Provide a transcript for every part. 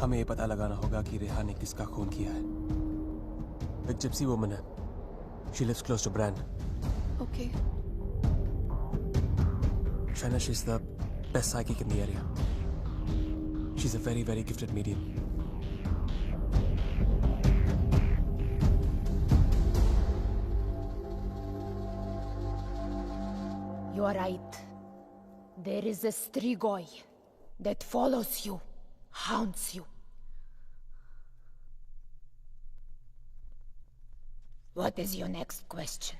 हमें ये पता लगाना होगा कि रेहा ने किसका खून किया है। एक जिप्सी वुमन है। She lives close to Bran. Okay. Shaina, she's the best psychic in the area. She's a very, very gifted medium. You are right. There is a Strigoi that follows you, haunts you. What is your next question?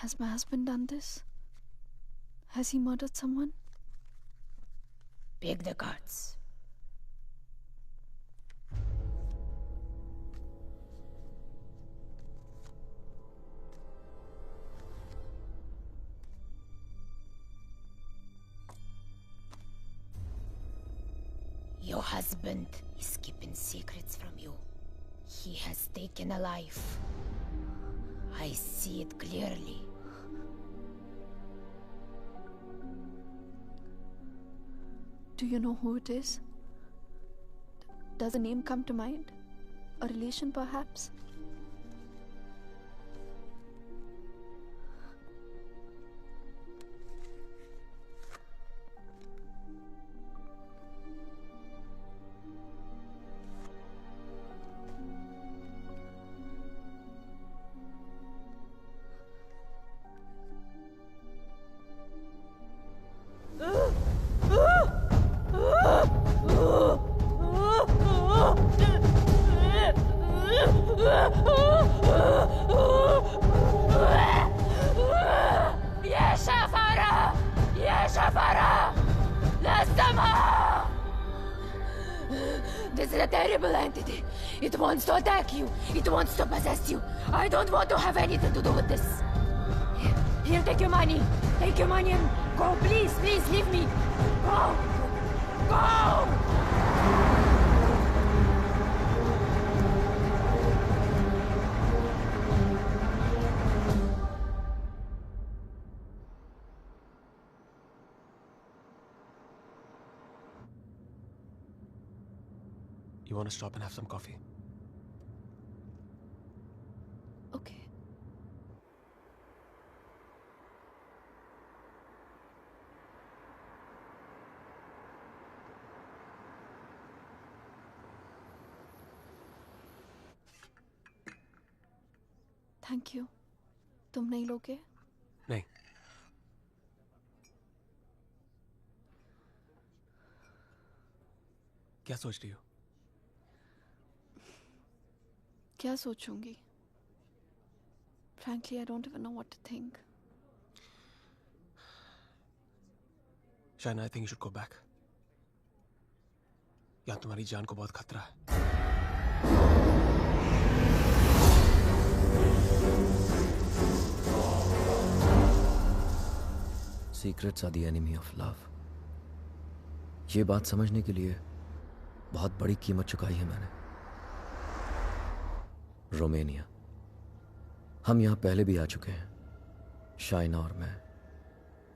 Has my husband done this? Has he murdered someone? Pick the cards. Your husband is keeping secrets from you. He has taken a life. I see it clearly. Do you know who it is? Does a name come to mind? A relation, perhaps? This is a terrible entity. It wants to attack you. It wants to possess you. I don't want to have anything to do with this. Here, take your money. Take your money and go. Please, please, leave me. Go. Go! You want to stop and have some coffee? Okay. Thank you. तुम नहीं लोगे? नहीं. क्या सोच रही हो? क्या सोचूंगी? Frankly, I don't even know what to think. Shaina, I think you should go back. यहाँ तुम्हारी जान को बहुत खतरा है. Secrets are the enemy of love. ये बात समझने के लिए बहुत बड़ी कीमत चुकाई है मैंने. रोमानिया. हम यहाँ पहले भी आ चुके हैं. शाइना और मैं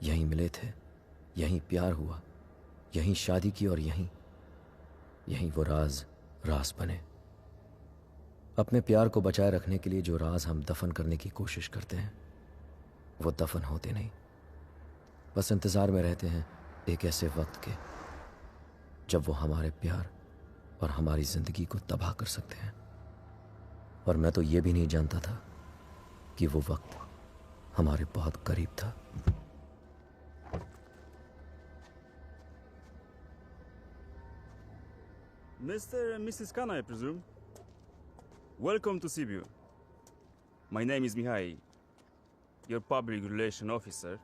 यहीं मिले थे, यहीं प्यार हुआ, यहीं शादी की और यहीं वो राज बने. अपने प्यार को बचाए रखने के लिए जो राज हम दफन करने की कोशिश करते हैं वो दफन होते नहीं, बस इंतजार में रहते हैं एक ऐसे वक्त के जब वो हमारे प्यार और हमारी जिंदगी को तबाह कर सकते हैं. और मैं तो ये भी नहीं जानता था कि वो वक्त हमारे बहुत करीब था. Mr. and Mrs. Khan, I presume. Welcome to Sibiu. My name is Mihai, your public relation officer,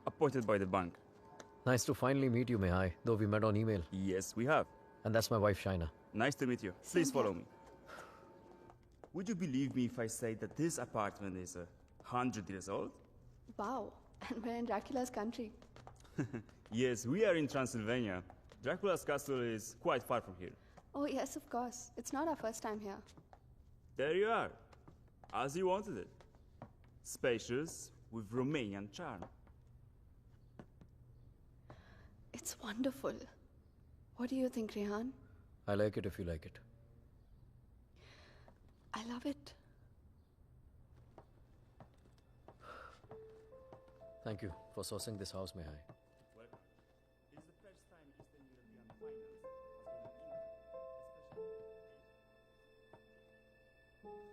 appointed by the bank. Nice to finally meet you, Mihai, though we met on email. Yes, we have. And that's my wife, Shaina. Nice to meet you. Please follow me. Would you believe me if I say that this apartment is 100 years old? Wow, and we're in Dracula's country. Yes, we are in Transylvania. Dracula's castle is quite far from here. Oh yes, of course. It's not our first time here. There you are, as you wanted it. Spacious, with Romanian charm. It's wonderful. What do you think, Rehan? I like it if you like it. I love it. Thank you for sourcing this house, Mihai. Well, it is the first time Eastern European finance has gone in England, especially.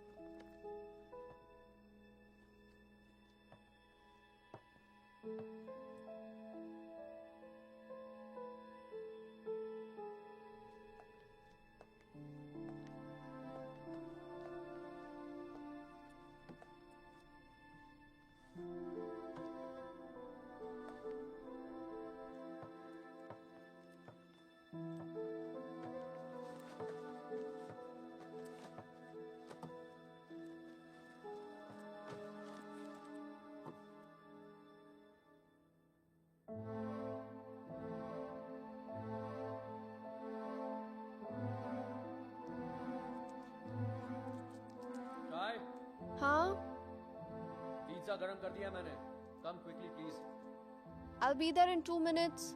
चाय Huh? Pizza गरम कर दिया मैंने. Come quickly, please. I'll be there in 2 minutes.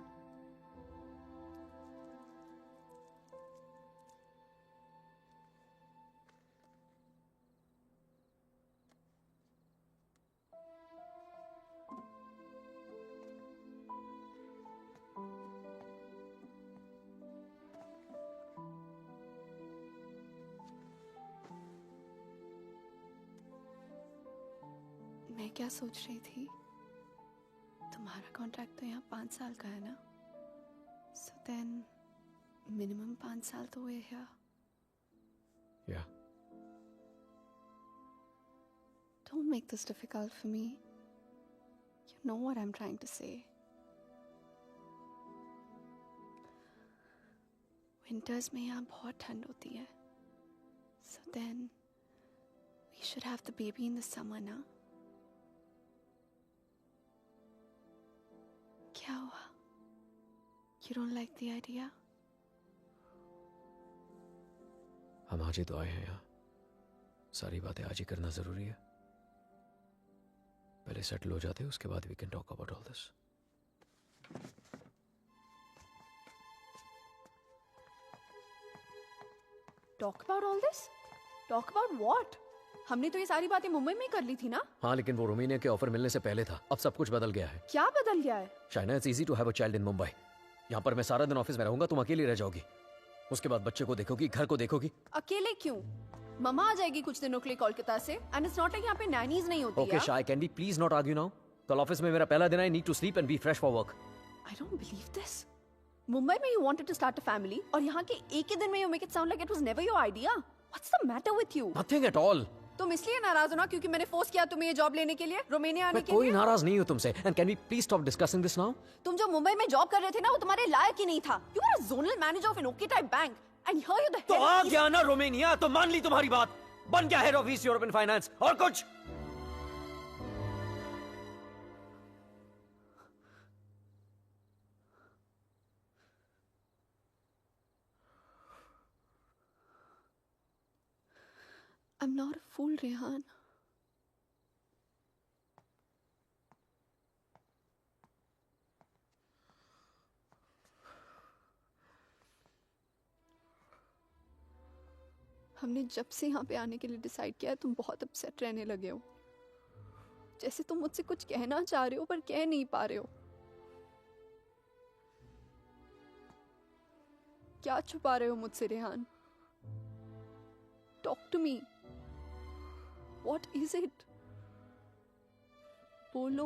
मैं क्या सोच रही थी, तुम्हारा कॉन्ट्रैक्ट तो यहाँ 5 साल का है ना, सो देन मिनिमम 5 साल तो हुए here. Yeah. Don't make this difficult for me. You know what I'm trying to say. Winters में यहाँ बहुत ठंड होती है, so then we should have the baby in the summer ना. क्या हुआ? You don't like the idea? हम आज ही तो आए हैं यहाँ. सारी बातें आज ही करना जरूरी है. पहले सेटल हो जाते हैं, उसके बाद we can talk about all this. Talk about all this? Talk about what? हमने तो ये सारी बातें मुंबई में ही कर ली थी ना. हाँ, लेकिन वो रोमानिया के ऑफर मिलने से पहले था. अब सब कुछ बदल गया है. क्या बदल गया है? Shaina, it's easy to have a child in Mumbai. यहाँ पर मैं सारा दिन ऑफिस में रहूंगा, तुम अकेली रह जाओगी. उसके बाद बच्चे को देखोगी, घर को देखोगी. अकेले क्यों? मम्मा आ जाएगी कुछ दिनों के लिए कोलकाता से. एंड इट्स नॉट लाइक यहाँ पे नैनीज नहीं होती. Okay Shay, can we please not argue now? कल ऑफिस में मेरा पहला दिन है. I need to sleep and be fresh for work. I don't believe this. Mumbai में you wanted to start a family और यहाँ के एक ही दिन में you make it sound like it was never your idea. What's the matter with you? Nothing at all. तुम इसलिए नाराज हो ना क्योंकि मैंने फोर्स किया तुम्हें ये जॉब लेने के लिए, रोमानिया आने मैं के कोई लिए? नाराज नहीं हूँ तुमसे. And can we please stop discussing this now? तुम जो मुंबई में जॉब कर रहे थे ना, वो तुम्हारे लायक ही नहीं था. You are a zonal manager of an okay type bank and here you the तो आ गया ना रोमानिया, तो मान ली तुम्हारी बात. बन गया head of east European finance. और कुछ I'm not a fool, Rehan. हमने जब से यहाँ पे आने के लिए डिसाइड किया है, तुम बहुत अपसेट रहने लगे हो. जैसे तुम मुझसे कुछ कहना चाह रहे हो पर कह नहीं पा रहे हो. क्या छुपा रहे हो मुझसे, Rehan? Talk to me. What is it? बोलो.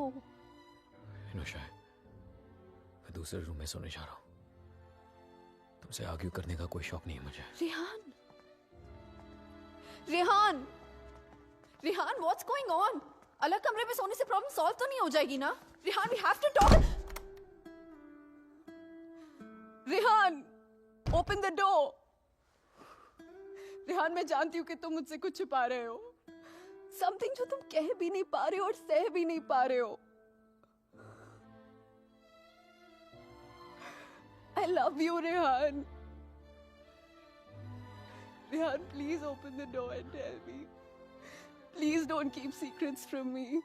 शाय, मैं दूसरे रूम में सोने जा रहा हूँ. तुमसे आर्ग्यू करने का कोई शौक नहीं है मुझे. Rehan, Rehan, Rehan, what's going on? अलग कमरे में सोने से प्रॉब्लम सॉल्व तो नहीं हो जाएगी ना? Rehan, we have to talk. Rehan, open the door. Rehan, मैं जानती हूँ कि तुम मुझसे कुछ छुपा रहे हो. Something जो तुम कह भी नहीं पा रहे हो और सह भी नहीं पा रहे हो. I love you, Rehan. Rehan, please open the door and tell me. Please don't keep secrets from me.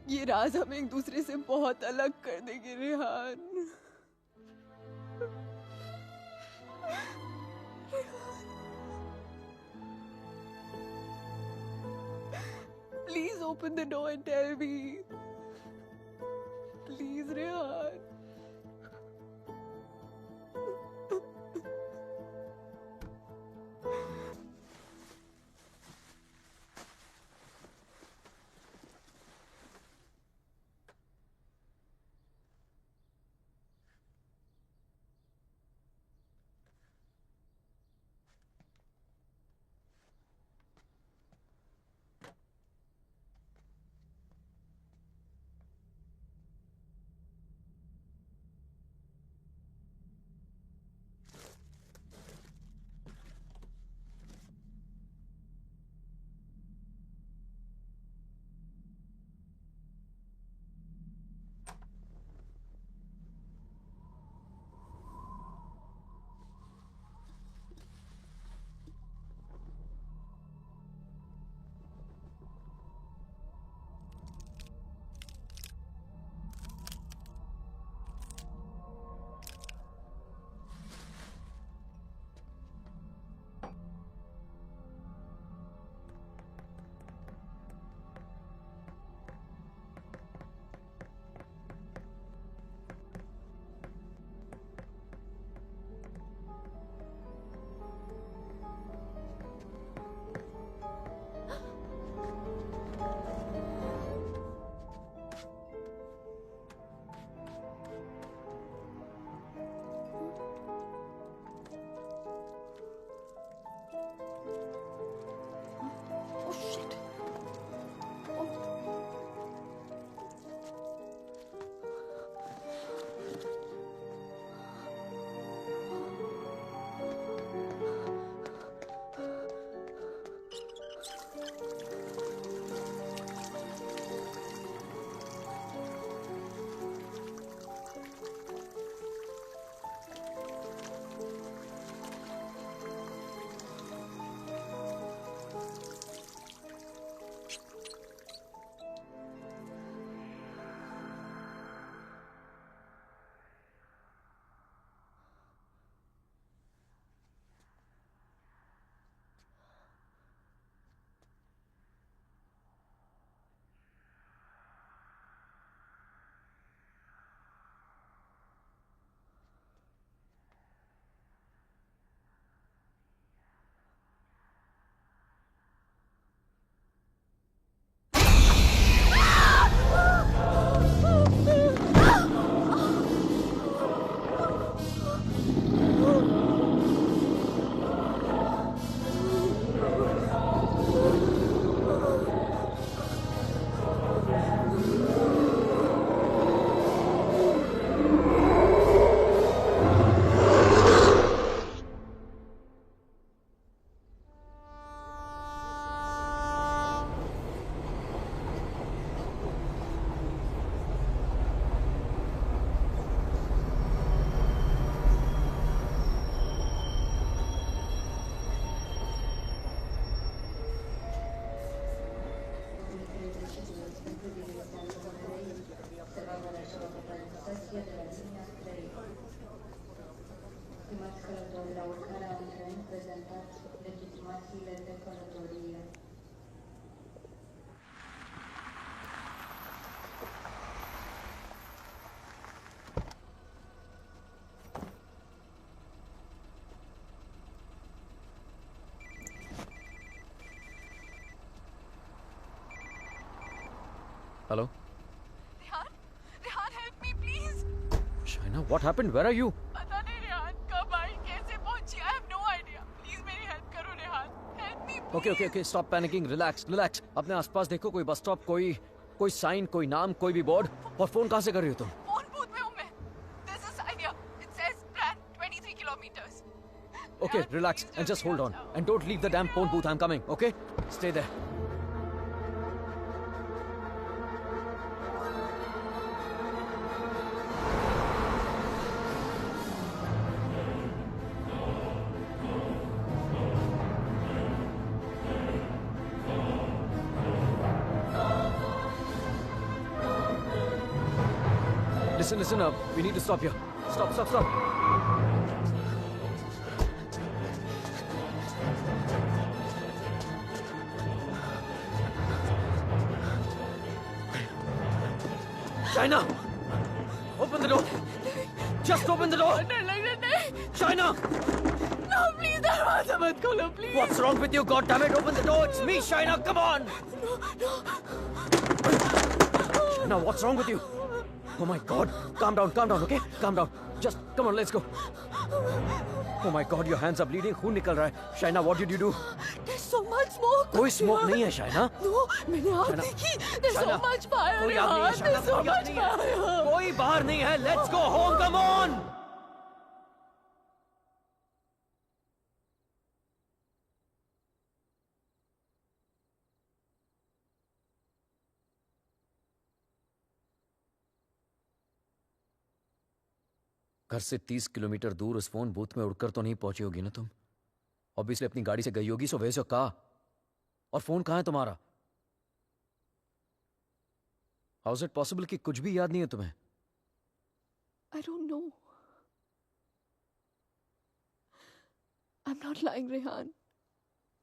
ये राज हमें एक दूसरे से बहुत अलग कर देंगे, Rehan. open the door and tell me. Please, Rehan. Hello? Rehan, Rehan, help me, please. Shaina, what happened? Where are you? पता नहीं रेहान कब आई कैसे पहुंची I have no idea. Please मेरी help करो Rehan. Help me. Okay, stop panicking. Relax. अपने आसपास देखो, कोई बस स्टॉप, कोई साइन, कोई नाम, कोई भी बोर्ड. और फोन कहाँ से कर रही हो तुम? फोन बूथ में हूँ मैं. There's a sign here. It says plan 23 kilometers. Okay, relax and just hold on. And don't leave the damn phone booth. I'm coming, okay? Stay there. Listen up. We need to stop here. Stop. Shaina! Open the door! Just open the door! डर लग रहा नहीं Shaina! No please दरवाजा मत खोलो please What's wrong with you? God damn it! Open the door! It's me, Shaina! Come on! Shaina, what's wrong with you? Oh my God! Calm down, okay? Calm down. Just come on, let's go. Oh my God, your hands are bleeding. खून निकल रहा है. Shaina, what did you do? there's so much smoke कोई smoke नहीं है, Shaina. no मैंने आग Shaina, देखी there's so Shaina, much fire कोई आग नहीं है, Shaina, there's so कोई आग much नहीं है. fire कोई बाहर नहीं है. Let's go home. Come on. घर से 30 किलोमीटर दूर उस फोन बूथ में उड़कर तो नहीं पहुंची होगी ना तुम? ऑब्वियसली अपनी गाड़ी से गई होगी. So where your car? और फोन कहां है तुम्हारा? हाउ इज इट पॉसिबल कि कुछ भी याद नहीं है तुम्हें? I don't know. I'm not lying, Rehan.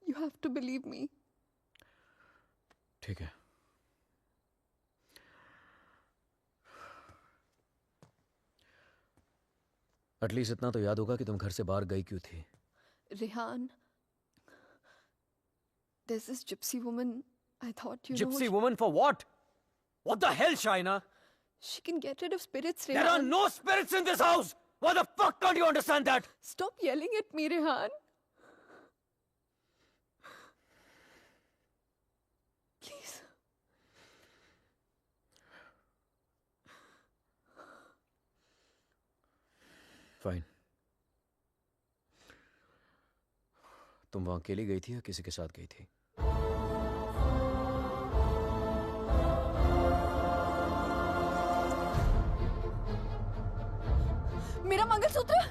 You have to believe me. ठीक है. एटलीस्ट इतना तो याद होगा कि तुम घर से बाहर गई क्यों थी. Rehan, there's this gypsy woman. I thought you Gypsy know woman for what? What the hell, Shaina? she can get rid of spirits, There are Rehan. no spirits in this house. Why the fuck can't you understand that? Stop yelling at me, Rehan. Please. Fine. तुम वहां अकेली गई थी या किसी के साथ गई थी? मेरा mangalsutra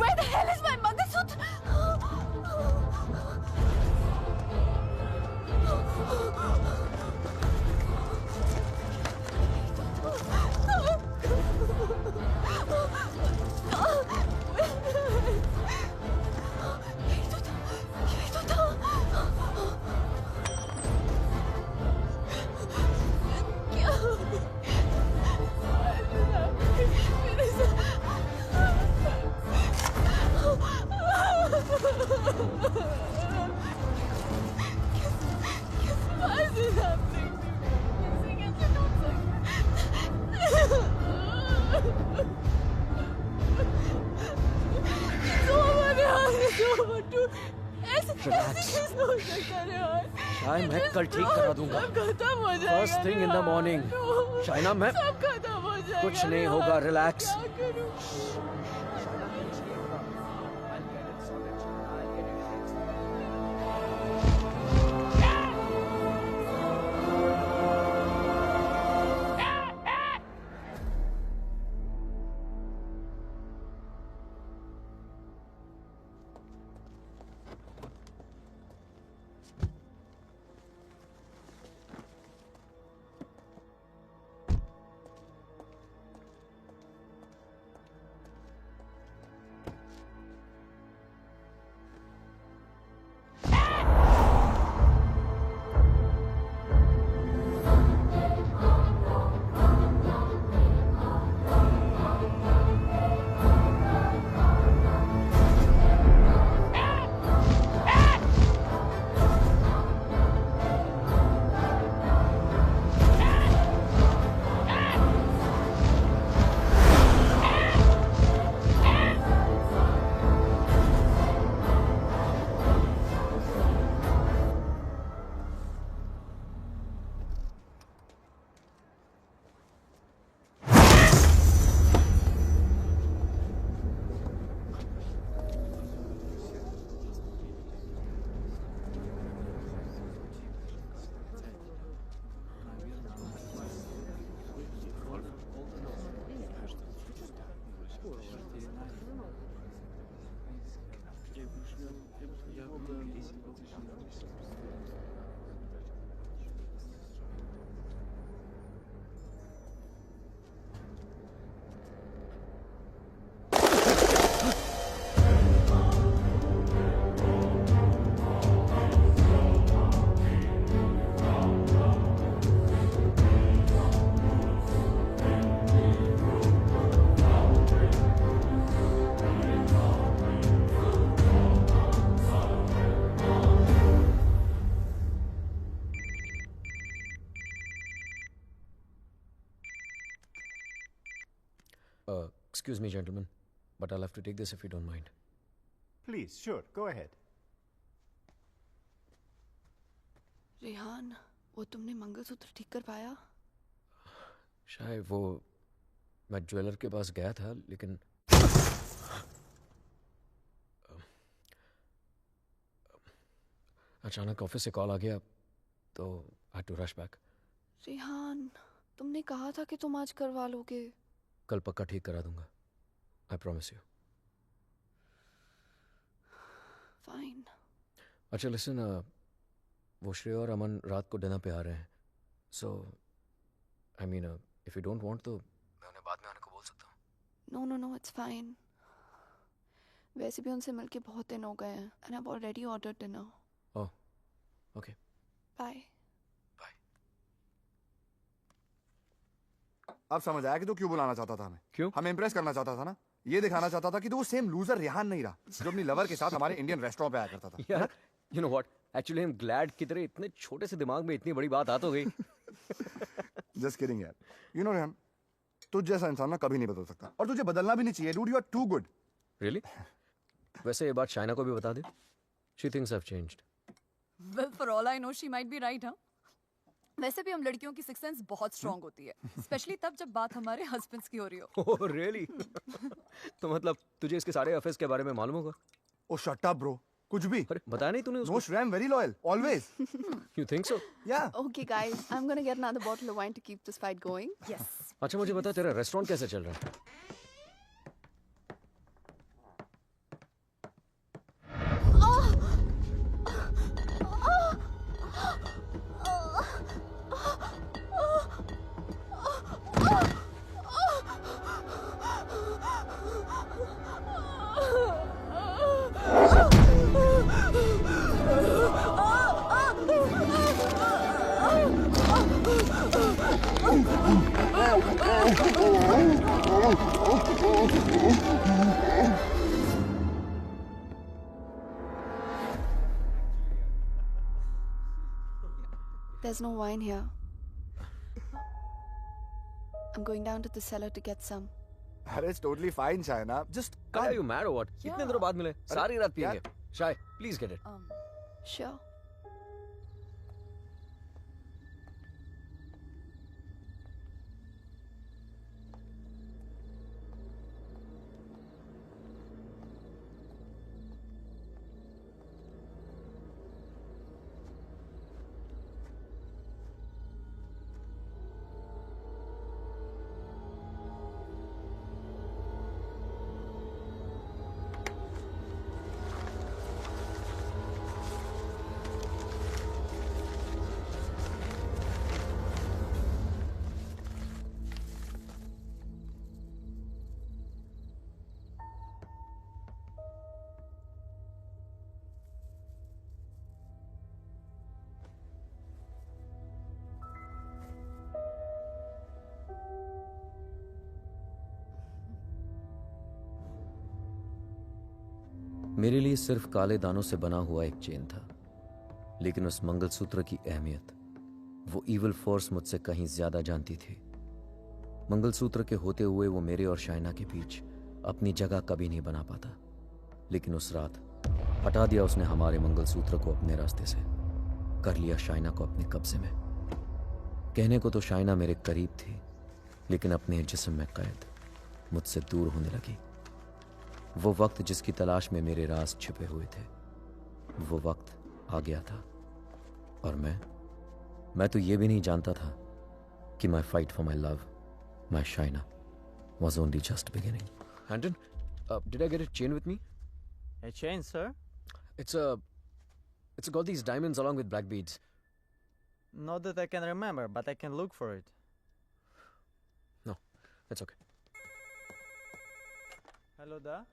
where the hell is my mangalsutra यही तो था क्या मेरे Why is this happening to me? कैसे टूट शायद मैं कल ठीक करा दूंगा. खत्म हो जाएगा First thing in the morning. Shaina, मैं सब खत्म हो जाएगा कुछ नहीं होगा. रिलैक्स. क्या करूं? Excuse me, gentlemen, but I'll have to take this if you don't mind. Please, sure, go ahead. Rehan, वो तुमने मंगलसूत्र ठीक कर पाया? शायद वो मैं ज्वेलर के पास गया था, लेकिन अचानक ऑफिस से कॉल आ गया तो आई टू रश बैक। रेहान, तुमने कहा था कि तुम आज करवा लोगे। कल पक्का ठीक करा दूंगा, आई प्रॉमिस यू। फाइन। अच्छा लिसन, वो श्रेय और अमन रात को डिनर पे आ रहे हैं, so I mean if you don't want तो मैं उन्हें बाद में आने को बोल सकता हूँ। No no no, it's fine. वैसे भी उनसे मिलके बहुत दिन हो गए हैं and I have already ordered dinner. Oh okay, bye. Bye. अब समझ आया कि तू क्यों बुलाना चाहता था हमें। क्यों? हमें इंप्रेस करना चाहता था ना, ये दिखाना चाहता था कि तू वो सेम लूजर रेहान नहीं रहा जो अपनी लवर के साथ हमारे इंडियन रेस्टोरेंट पे आया करता था। यार you know what, actually I am glad कि तेरे इतने छोटे से दिमाग में इतनी बड़ी बात आ तो गई। जस्ट किडिंग यार। यू नो रेहान, तुझ जैसा इंसान ना कभी नहीं बदल सकता और तुझे बदलना भी नहीं चाहिए dude, you are too good. Really? वैसे ये बात शाइना को भी बता दे, she thinks I have changed. Well, for all I know, she might be right, हाँ? वैसे भी हम लड़कियों की सिक्स सेंस बहुत स्ट्रांग होती है, स्पेशली तब जब बात हमारे हस्बैंड्स की हो रही हो। Oh really? तो मतलब तुझे इसके सारे अफेयर्स के बारे में मालूम होगा? ओ शट अप ब्रो, कुछ भी। अरे बताया नहीं तूने उसको? नो श्रेय, I am very loyal always. You think so? या। Okay guys, I'm gonna get another bottle of wine to keep this fight going. Yes. अच्छा मुझे बता, तेरा रेस्टोरेंट कैसे चल रहा है? There's no wine here. I'm going down to the cellar to get some. अरे it's totally fine Shaina, just Are you mad or what? कितने दिनों बाद मिले, सारी रात पिएंगे। शाय, प्लीज गेट इट। Sure. मेरे लिए सिर्फ काले दानों से बना हुआ एक चेन था, लेकिन उस मंगलसूत्र की अहमियत वो इविल फोर्स मुझसे कहीं ज्यादा जानती थी। मंगलसूत्र के होते हुए वो मेरे और शाइना के बीच अपनी जगह कभी नहीं बना पाता, लेकिन उस रात हटा दिया उसने हमारे मंगलसूत्र को अपने रास्ते से, कर लिया शाइना को अपने कब्जे में। कहने को तो शाइना मेरे करीब थी, लेकिन अपने जिस्म में कैद मुझसे दूर होने लगी। वो वक्त जिसकी तलाश में मेरे राज छिपे हुए थे, वो वक्त आ गया था, और मैं तो ये भी नहीं जानता था कि माई fight for my love, my Shaina, was only just beginning. Handon, did I get a chain with me? A chain, sir? It's got these diamonds along with black beads. Not that I can remember, but I can look for it. No, it's okay. Hello there.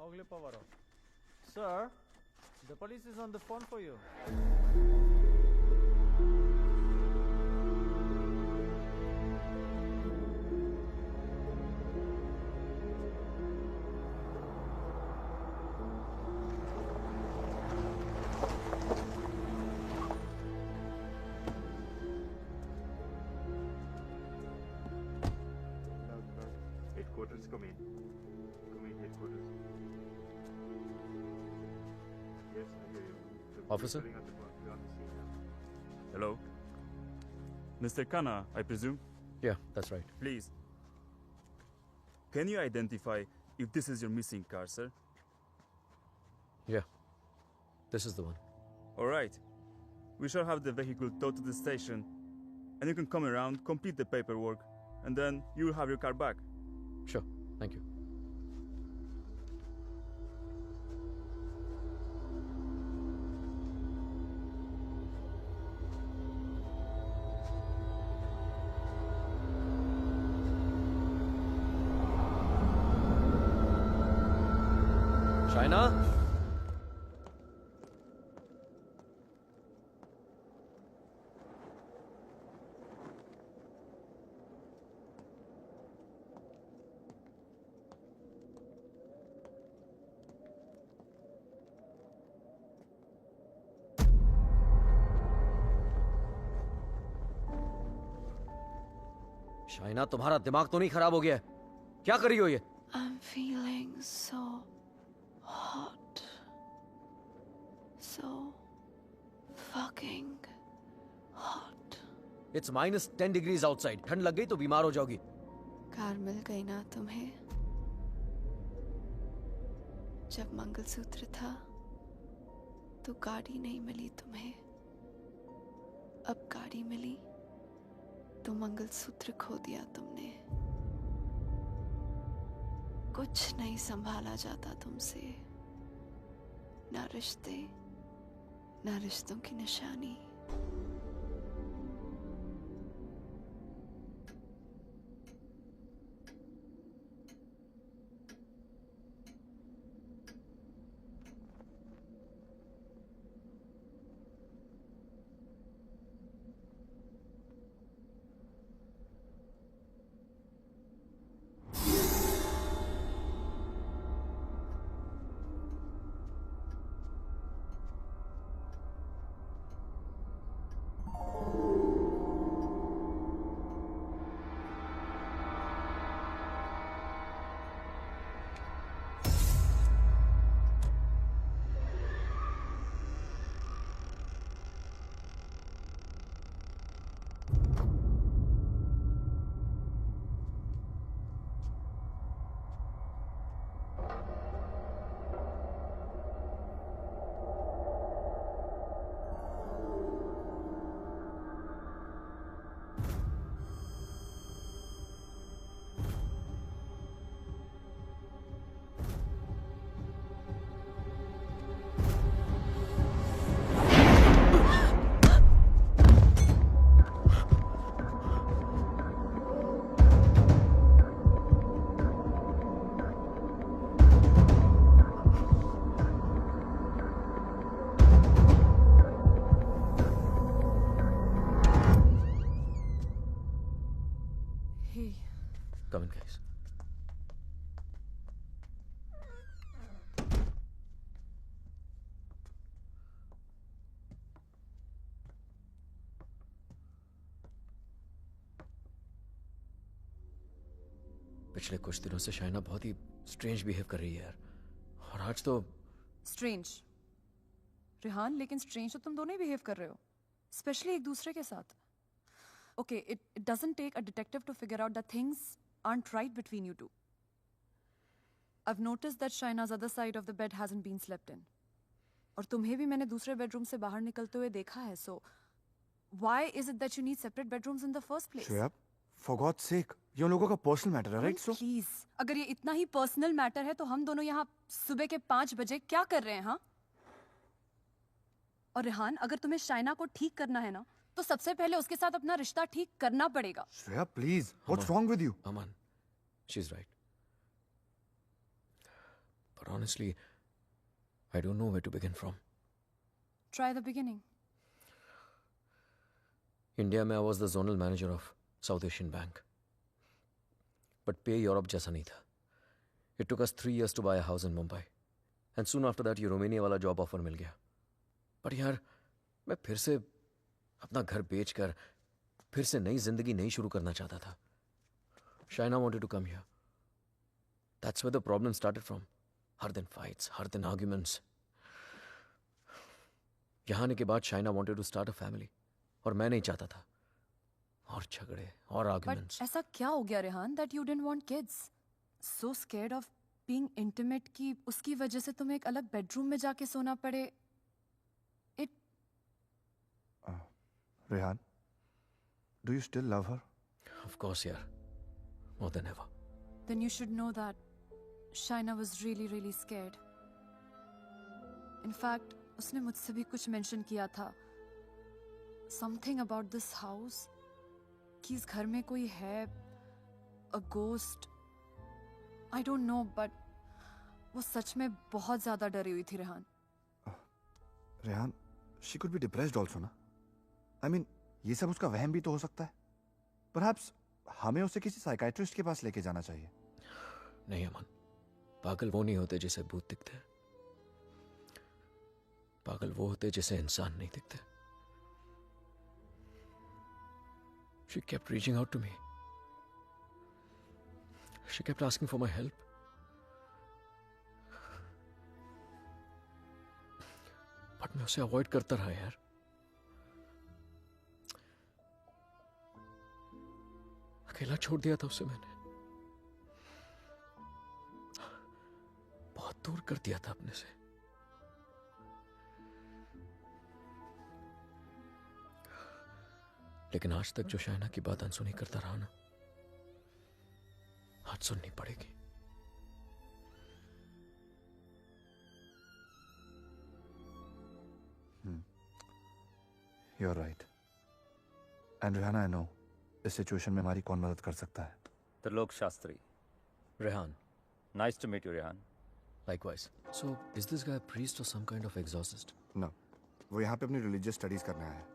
Ogli Povaro. Sir, the police is on the phone for you. Headquarters को Officer? Hello? Mr. Khanna, I presume? Yeah, that's right. Please. Can you identify if this is your missing car, sir? Yeah. This is the one. All right. We shall have the vehicle towed to the station, and you can come around, complete the paperwork, and then you will have your car back. Sure. Thank you. Shaina? Shaina, तुम्हारा दिमाग तो नहीं खराब हो गया है? क्या कर रही हो ये? I'm feeling so hot. So fucking hot. It's -10 degrees outside. ठंड लग गई तो बीमार हो जाओगी. कार मिल गई ना तुम्हें? जब मंगलसूत्र था तो गाड़ी नहीं मिली तुम्हें. अब गाड़ी मिली तो मंगलसूत्र खो दिया तुमने. कुछ नहीं संभाला जाता तुमसे. ना रिश्ते, ना रिश्तों की निशानी. Come in, guys. पिछले कुछ दिनों से शाइना बहुत ही स्ट्रेंज बिहेव कर रही है यार. और आज तो स्ट्रेंज रिहान, लेकिन स्ट्रेंज तो तुम दोनों ही बिहेव कर रहे हो, स्पेशली एक दूसरे के साथ. Okay, it doesn't take a detective to figure out that things aren't right between you two. I've noticed that Shaina's other side of the bed hasn't been slept in. और तुम्हें भी मैंने दूसरे बेडरूम से बाहर निकलते हुए देखा है. So why is it that you need separate bedrooms in the first place? Shreya, for God's sake, ये उन लोगों का पर्सनल मैटर है, राइट? सो प्लीज, अगर ये इतना ही पर्सनल मैटर है तो हम दोनों यहाँ सुबह के 5 बजे क्या कर रहे हैं? हाँ. और रिहान, अगर तुम्हें शाइना को ठीक करना है ना, तो सबसे पहले उसके साथ अपना रिश्ता ठीक करना पड़ेगा. Shreya, please, what's wrong with you? Aman, she's right. But honestly, I don't know where to begin from. Try the beginning. India में I was the zonal manager of South Asian Bank. But pay Europe जैसा नहीं था. It took us 3 years to buy a house in Mumbai. And soon after that, ये Romania वाला job offer मिल गया. But यार, मैं फिर से अपना घर बेचकर फिर से नई जिंदगी नहीं शुरू करना चाहता था. Shaina wanted to come here. That's where the problem started from. हर दिन fights, हर दिन arguments. यहाँ आने के बाद Shaina wanted to start a family और मैं नहीं चाहता था। और झगड़े और बट आर्गुमेंट्स। ऐसा क्या हो गया Rehan that you didn't want kids? So scared of being intimate कि उसकी वजह से तुम्हें एक अलग बेडरूम में जाके सोना पड़े। It Rehan, do you still love her? Of course, यार, more than ever. then you should know that Shaina was really really scared. In fact, उसने मुझसे भी कुछ मेंशन किया था। Something about this house, कि इस घर में कोई है, a ghost. I don't know, but वो सच में बहुत ज्यादा डरी हुई थी Rehan. Rehan, she could be depressed also ना? I mean, ये सब उसका वहम भी तो हो सकता है। Perhaps हमें उसे किसी साइकाइट्रिस्ट के पास लेके जाना चाहिए। नहीं अमन, पागल वो नहीं होते जिसे भूत दिखते हैं। पागल वो होते जिसे इंसान नहीं दिखते। She kept reaching out to me. She kept asking for my help. But मैं उसे अवॉइड करता रहा यार। अकेला छोड़ दिया था उसे मैंने। बहुत दूर कर दिया था अपने से। लेकिन आज तक जो शाइना की बात अनसुनी करता रहा ना, आज सुननी पड़ेगी। You're right. And Rihanna, I know इस सिचुएशन में हमारी कौन मदद कर सकता है? Trilok Shastri. Rehan. Nice to meet you, Rehan. Likewise. So, is this guy a priest or some kind of exorcist? No. वो यहाँ पे अपनी religious studies करने आया है.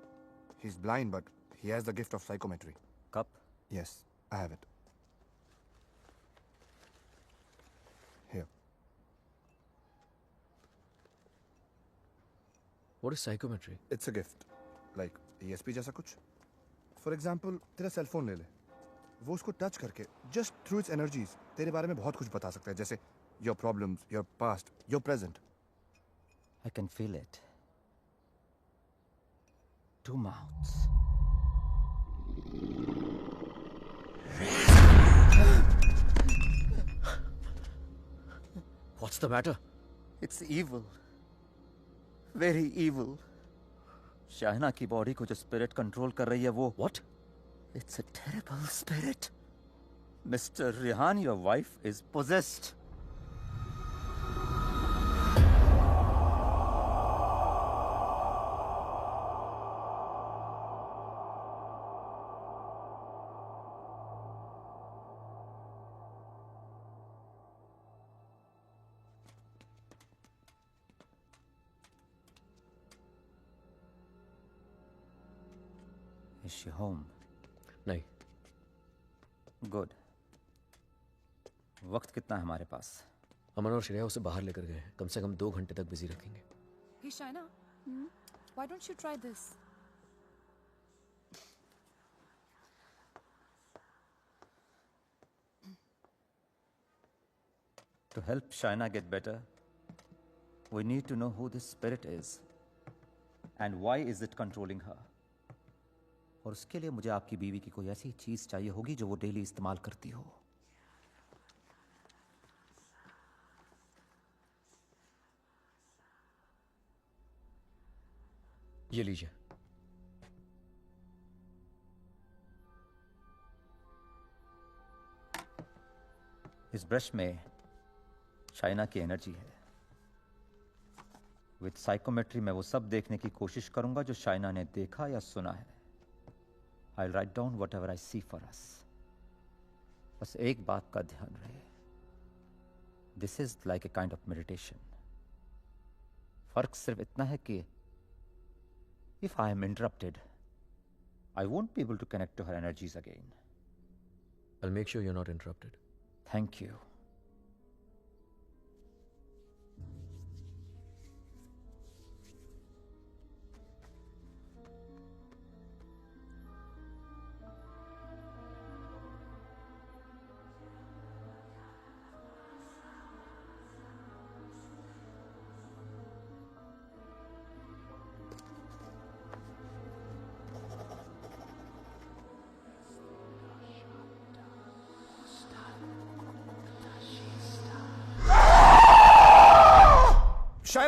He's blind, but he has the gift of psychometry. Cup? Yes, I have it. Here. What is psychometry? It's a gift. Like ESP जैसा कुछ. For example, तेरा सेल फोन ले ले. वो उसको टच करके just through its energies तेरे बारे में बहुत कुछ बता सकता है, जैसे your problems, your past, your present. I can feel it. Two mouths. What's the matter? It's evil. Very evil. शाहना की बॉडी को जो स्पिरिट कंट्रोल कर रही है वो What? It's a terrible spirit. Mr. Rehan, your wife is possessed. Is she home? नहीं। Good. वक्त कितना है हमारे पास? अमन और श्रेया उसे बाहर लेकर गए हैं। कम से कम 2 घंटे तक बिजी रखेंगे। Hey Shaina, why don't you try this? To help Shaina get better, we need to know who this spirit is and why is it controlling her. और उसके लिए मुझे आपकी बीवी की कोई ऐसी चीज चाहिए होगी जो वो डेली इस्तेमाल करती हो. ये लीजिए। इस ब्रश में शाइना की एनर्जी है. विद साइकोमेट्री मैं वो सब देखने की कोशिश करूंगा जो शाइना ने देखा या सुना है. I'll write down whatever I see for us. बस एक बात का ध्यान रहे. This is like a kind of meditation. फर्क सिर्फ इतना है कि if I am interrupted, I won't be able to connect to her energies again. I'll make sure you're not interrupted. Thank you.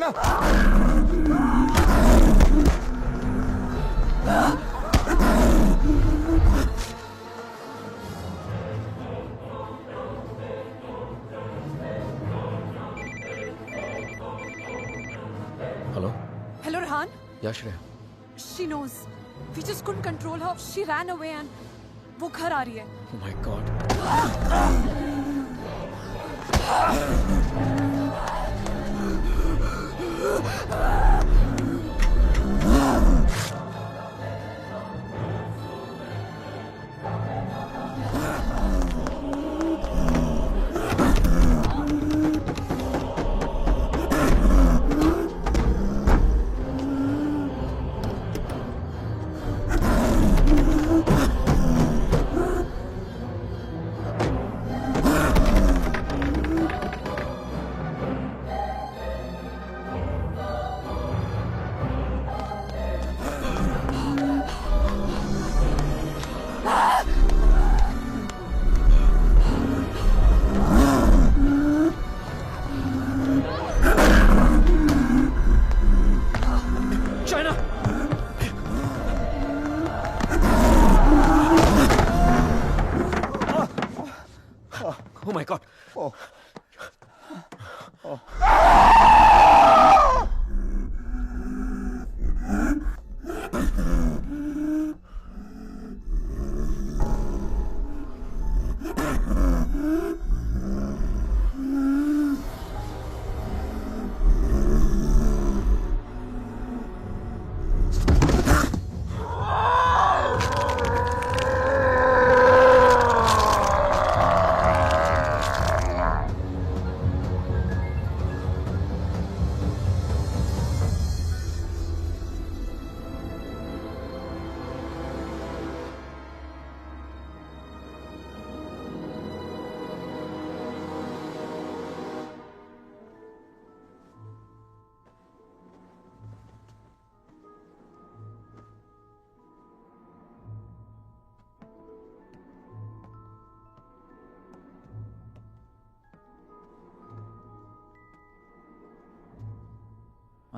Hello Hello, Rehan. या Shreya She knows. We just couldn't control her. She ran away and वो घर आ रही है. Oh my God. Oh my God. Oh.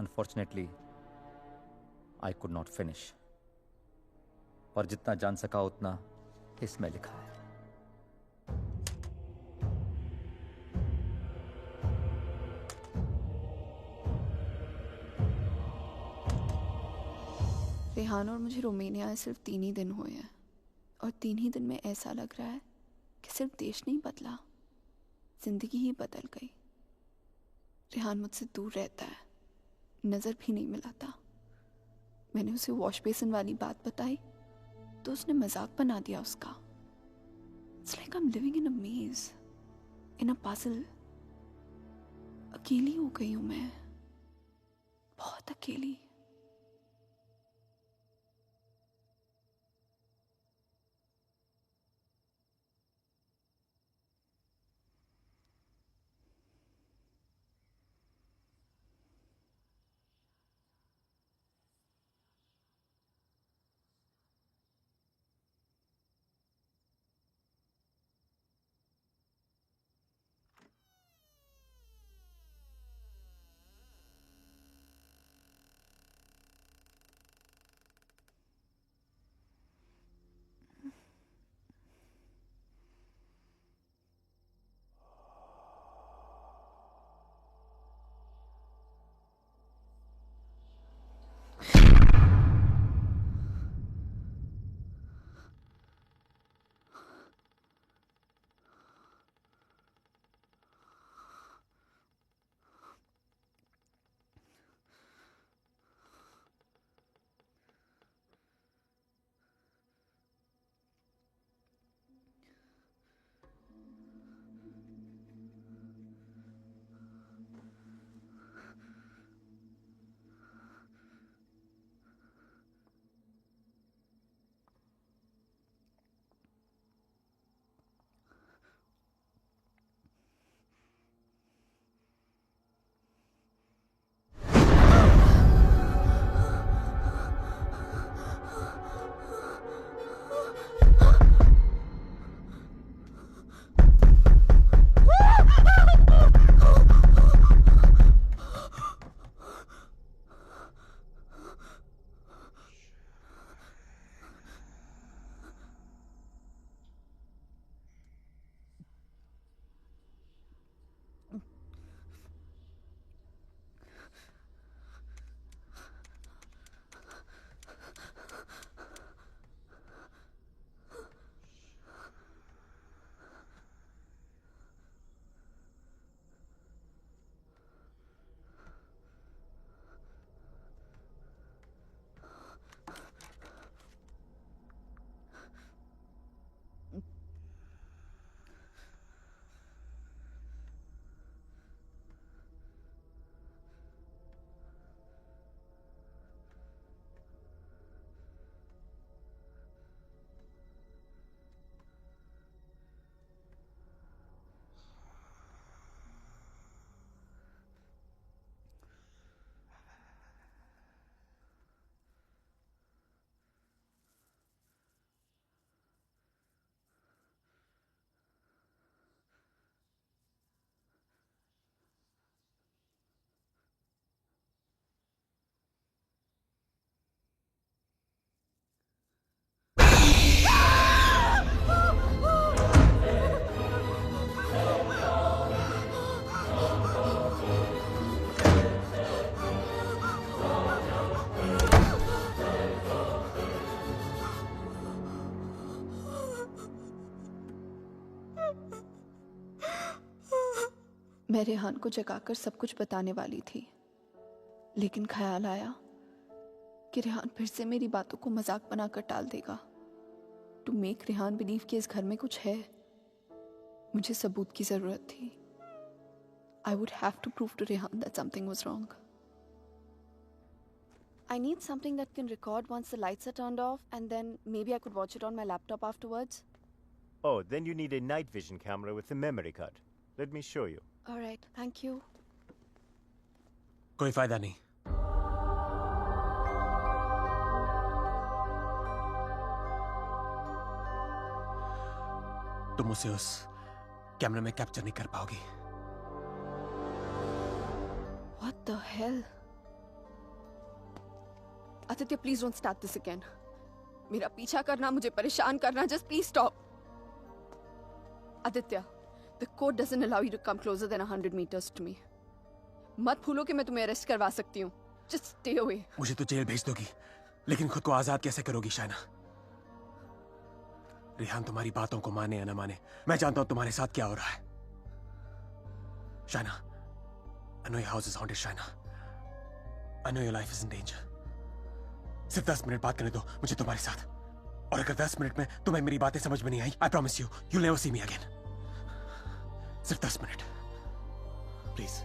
Unfortunately, I could not finish. पर जितना जान सका उतना इसमें लिखा है. रेहान और मुझे रोमानिया आए सिर्फ 3 ही दिन हुए हैं और 3 ही दिन में ऐसा लग रहा है कि सिर्फ देश नहीं बदला, जिंदगी ही बदल गई. रेहान मुझसे दूर रहता है, नज़र भी नहीं मिलाता. मैंने उसे वॉश बेसिन वाली बात बताई तो उसने मजाक बना दिया उसका. It's like I am living in a maze, in a puzzle. अकेली हो गई हूँ मैं, बहुत अकेली. मैं रेहान को जगाकर सब कुछ बताने वाली थी, लेकिन ख्याल आया कि रेहान फिर से मेरी बातों को मजाक बनाकर टाल देगा। टू मेक रेहान बिलीव कि इस घर में कुछ है, मुझे सबूत की जरूरत थी। I would have to prove to Rehan that something was wrong. I need something that can record once the lights are turned off, and then maybe I could watch it on my laptop afterwards. Oh, then you need a night vision camera with a memory card. Let me show you. All right, thank you. कोई फायदा नहीं। तुम उसे उस कैमरे में capture नहीं कर पाओगी। What the hell? Aditya, please don't start this again. मेरा पीछा करना, मुझे परेशान करना, just please stop. Aditya, the code doesn't allow you to come closer than 100 meters to me. मत भूलो कि मैं तुम्हें अरेस्ट करवा सकती हूँ. Just stay away. मुझे तो जेल भेज दोगी, लेकिन खुद को आजाद कैसे करोगी शाइना? रेहान तुम्हारी बातों को माने या न माने, मैं जानता हूं तुम्हारे साथ क्या हो रहा है। Shaina, I know your house is haunted, Shaina. I know your life is in danger. सिर्फ 10 मिनट बात करने दो मुझे तुम्हारे साथ, और अगर 10 मिनट में तुम्हें मेरी बातें समझ में नहीं आई, I promise you, you'll never see me again. सिर्फ 10 minute, please.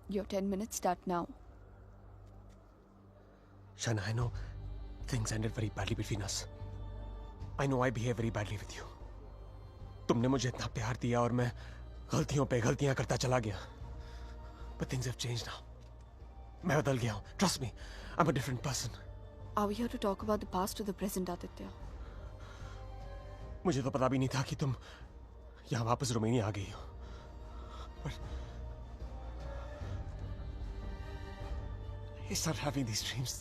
Your 10 minutes start now. Shaina, I know things ended very badly between us. I know I behaved very badly with you. तुमने मुझे इतना प्यार दिया और मैं गलतियों पे गलतियां करता चला गया. But things have changed now. मैं बदल गया हूं. Trust me, I'm a different person. Are we here to talk about the past or the present, Aditya? मुझे तो पता भी नहीं था कि तुम यहाँ वापस रोमानिया आ गई हो. But I started having these dreams,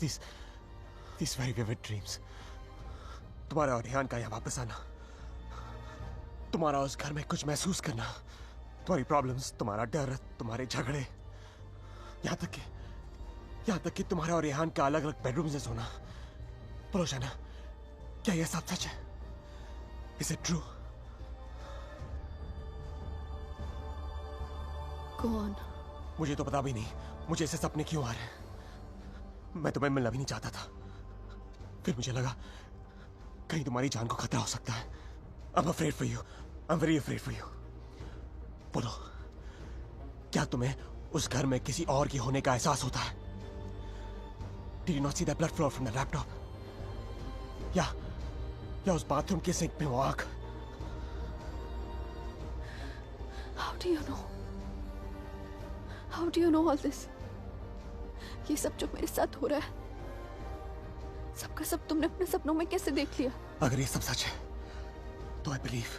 these very vivid dreams. तुम्हारा और रेहान का यहाँ वापस आना, तुम्हारा उस घर में कुछ महसूस करना, तुम्हारी प्रॉब्लम्स, तुम्हारा डर, तुम्हारे झगड़े, यहाँ तक कि तुम्हारा और रेहान का अलग अलग बेडरूम से सोना. बोलो शाइना, क्या यह सब सच है? Is it true? Go on. मुझे तो पता भी नहीं मुझे ऐसे सपने क्यों आ रहे हैं. मैं तुम्हें मिलना भी नहीं चाहता था. फिर मुझे लगा कहीं तुम्हारी जान को खतरा हो सकता है. I'm afraid for you. I'm very afraid for you. बोलो, क्या तुम्हें उस घर में किसी और की होने का एहसास होता है? Did you not see that blood flow from the laptop? या उस बाथरूम के सिंक में वो आंख? How do you know? How do you know all this? ये सब जो मेरे साथ हो रहा है, सबका सब तुमने अपने सपनों में कैसे देख लिया? अगर ये सब सच है, तो I believe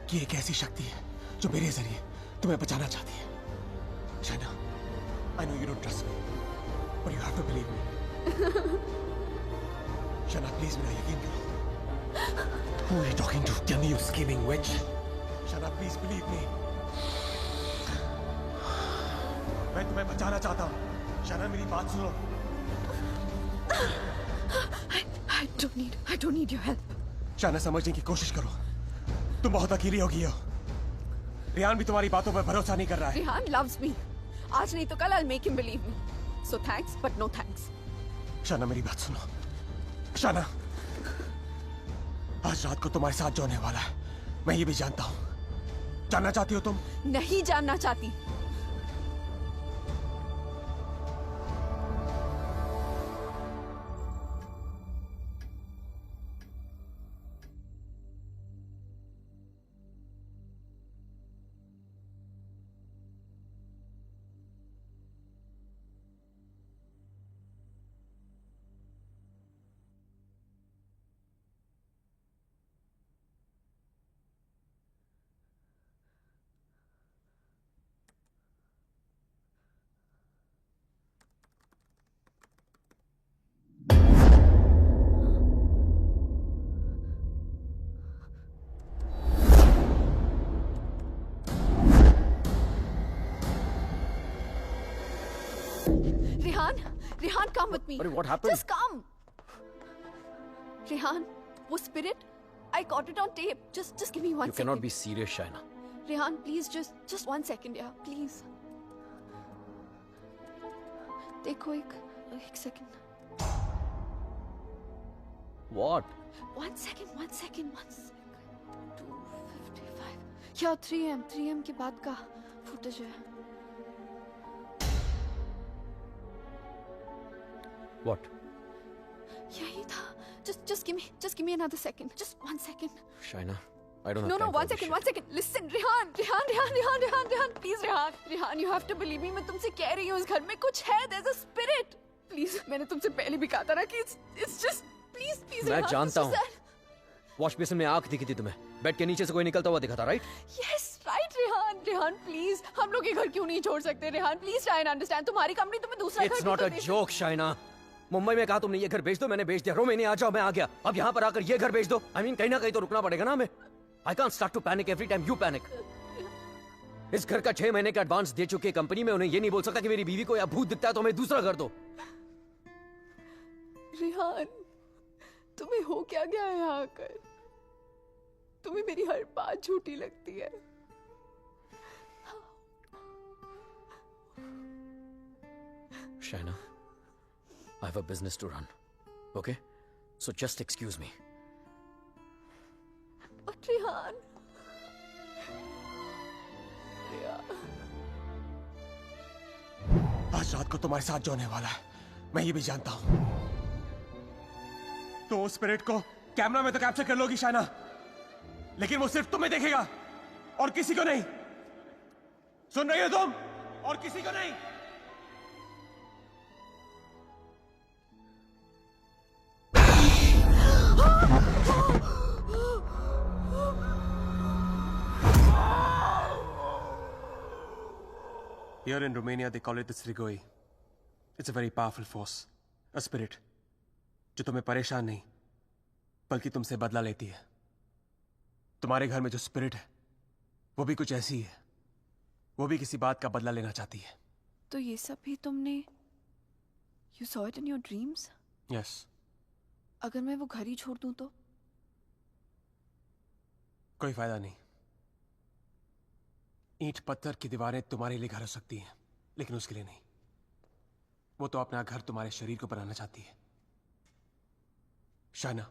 कि एक ऐसी शक्ति है जो मेरे जरिए तुम्हें बचाना चाहती है. Shaina, I know you don't trust me, but you have to believe me. Shaina, please मेरा यकीन करो. Who are you talking to? Tell me, you scheming witch. Shaina, please believe me. मैं तुम्हें बचाना चाहता हूँ. शाइना, मेरी बात सुनो. I don't need your help. Shaina, समझने की कोशिश करो. तुम बहुत अकेली हो गई हो. रेहान भी तुम्हारी बातों पर भरोसा नहीं कर रहा है. Rehan loves me. आज नहीं तो कल I'll make him believe me. So thanks, but no thanks. Shaina, मेरी बात सुनो. शाइना, आज रात को तुम्हारे साथ जो होने वाला है, मैं ये भी जानता हूँ. जानना चाहती हो तुम? नहीं जानना चाहती. Rehan, come with me. What happened? Just come. Rehan, वो spirit, I caught it on tape. Just give me 1 You second. cannot be serious, Shaina. Rehan, please, just 1 second, yeah, please. देखो एक second. What? 1 second. 2:55. Yeah, 3 am के बाद का footage है. What? यही था. Just give me another second. Just 1 second. Shaina, I don't have No, time for 1 this second, shit. 1 second. Listen, Rehan, please, Rehan, you have to believe me. मैं तुमसे कह रही हूँ, इस घर में कुछ है. There's a spirit. Please, मैंने तुमसे पहले भी कहा था ना कि it's just, please, मैं Rehan, जानता it's हूँ. just that. वॉश बेसिन में आंख दिखी थी तुम्हें. बेड के नीचे से कोई निकलता हुआ दिखा था, right? Yes, right, Rehan, please. हम लोग ये घर क्यों नहीं छोड़ सकते, Rehan? Please try and understand. तुम्हारी कंपनी तुम्हें दूसरा घर It's not a क्यों दे- joke, Shaina. मुंबई में कहा तुमने ये घर बेच दो, मैंने बेच दिया. रोमेनिया आ जाओ, मैं आ गया. अब यहाँ पर आकर ये घर बेच दो. I mean, कहीं ना कहीं तो रुकना पड़ेगा ना हमें. I can't start to panic every time you panic. इस घर का 6 महीने का एडवांस दे चुकी है कंपनी में. उन्हें ये नहीं बोल सकता कि मेरी बीवी को या भूत दिखता है तो हमें दूसरा घर दो. रेहान, तुम्हें हो क्या गया है यहाँ आकर? तुम्हें मेरी हर बात झूठी लगती है. Shaina, I have a business to run. Okay? So just excuse me. But Rehan, आज रात को तुम्हारे साथ जो होने वाला है मैं ये भी जानता हूं. तो उस स्पिरिट को कैमरा में तो कैप्चर कर लोगी शाइना, लेकिन वो सिर्फ तुम्हें देखेगा और किसी को नहीं. सुन रही हो तुम? और किसी को नहीं. Here in Romania, they call it the Strigoi. It's a very powerful force, a spirit, जो तुम्हें परेशान नहीं, बल्कि तुमसे बदला लेती है. तुम्हारे घर में जो स्पिरिट है, वो भी कुछ ऐसी है. वो भी किसी बात का बदला लेना चाहती है. तो ये सब भी तुमने You saw it in your dreams? Yes. अगर मैं वो घर ही छोड़ दूं तो? कोई फायदा नहीं. ईंट पत्थर की दीवारें तुम्हारे लिए घर हो सकती हैं, लेकिन उसके लिए नहीं. वो तो अपना घर तुम्हारे शरीर को बनाना चाहती है. शाइना,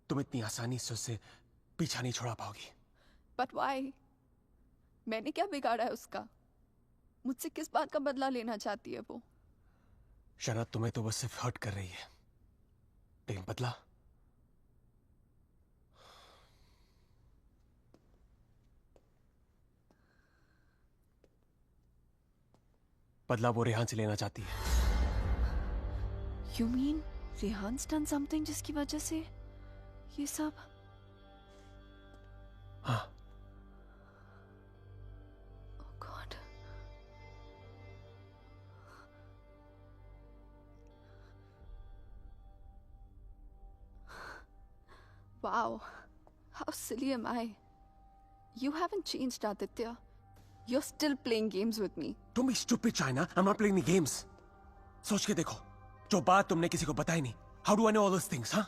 तुम इतनी आसानी से उससे पीछा नहीं छोड़ा पाओगी. But why? मैंने क्या बिगाड़ा है उसका? मुझसे किस बात का बदला लेना चाहती है वो? शाइना, तुम्हें तो वो सिर्फ हर्ट कर रही है, लेकिन बदला बदला वो रेहान से लेना चाहती है. You mean Rehan's done something जिसकी वजह से ये सब? हाँ. Oh God. Wow. How silly am I? You haven't changed, Aditya. You're still playing games with me. Don't be stupid, China. I'm not playing the games. सोच के देखो, जो बात तुमने किसी को बताई नहीं. How do I know all those things, हाँ?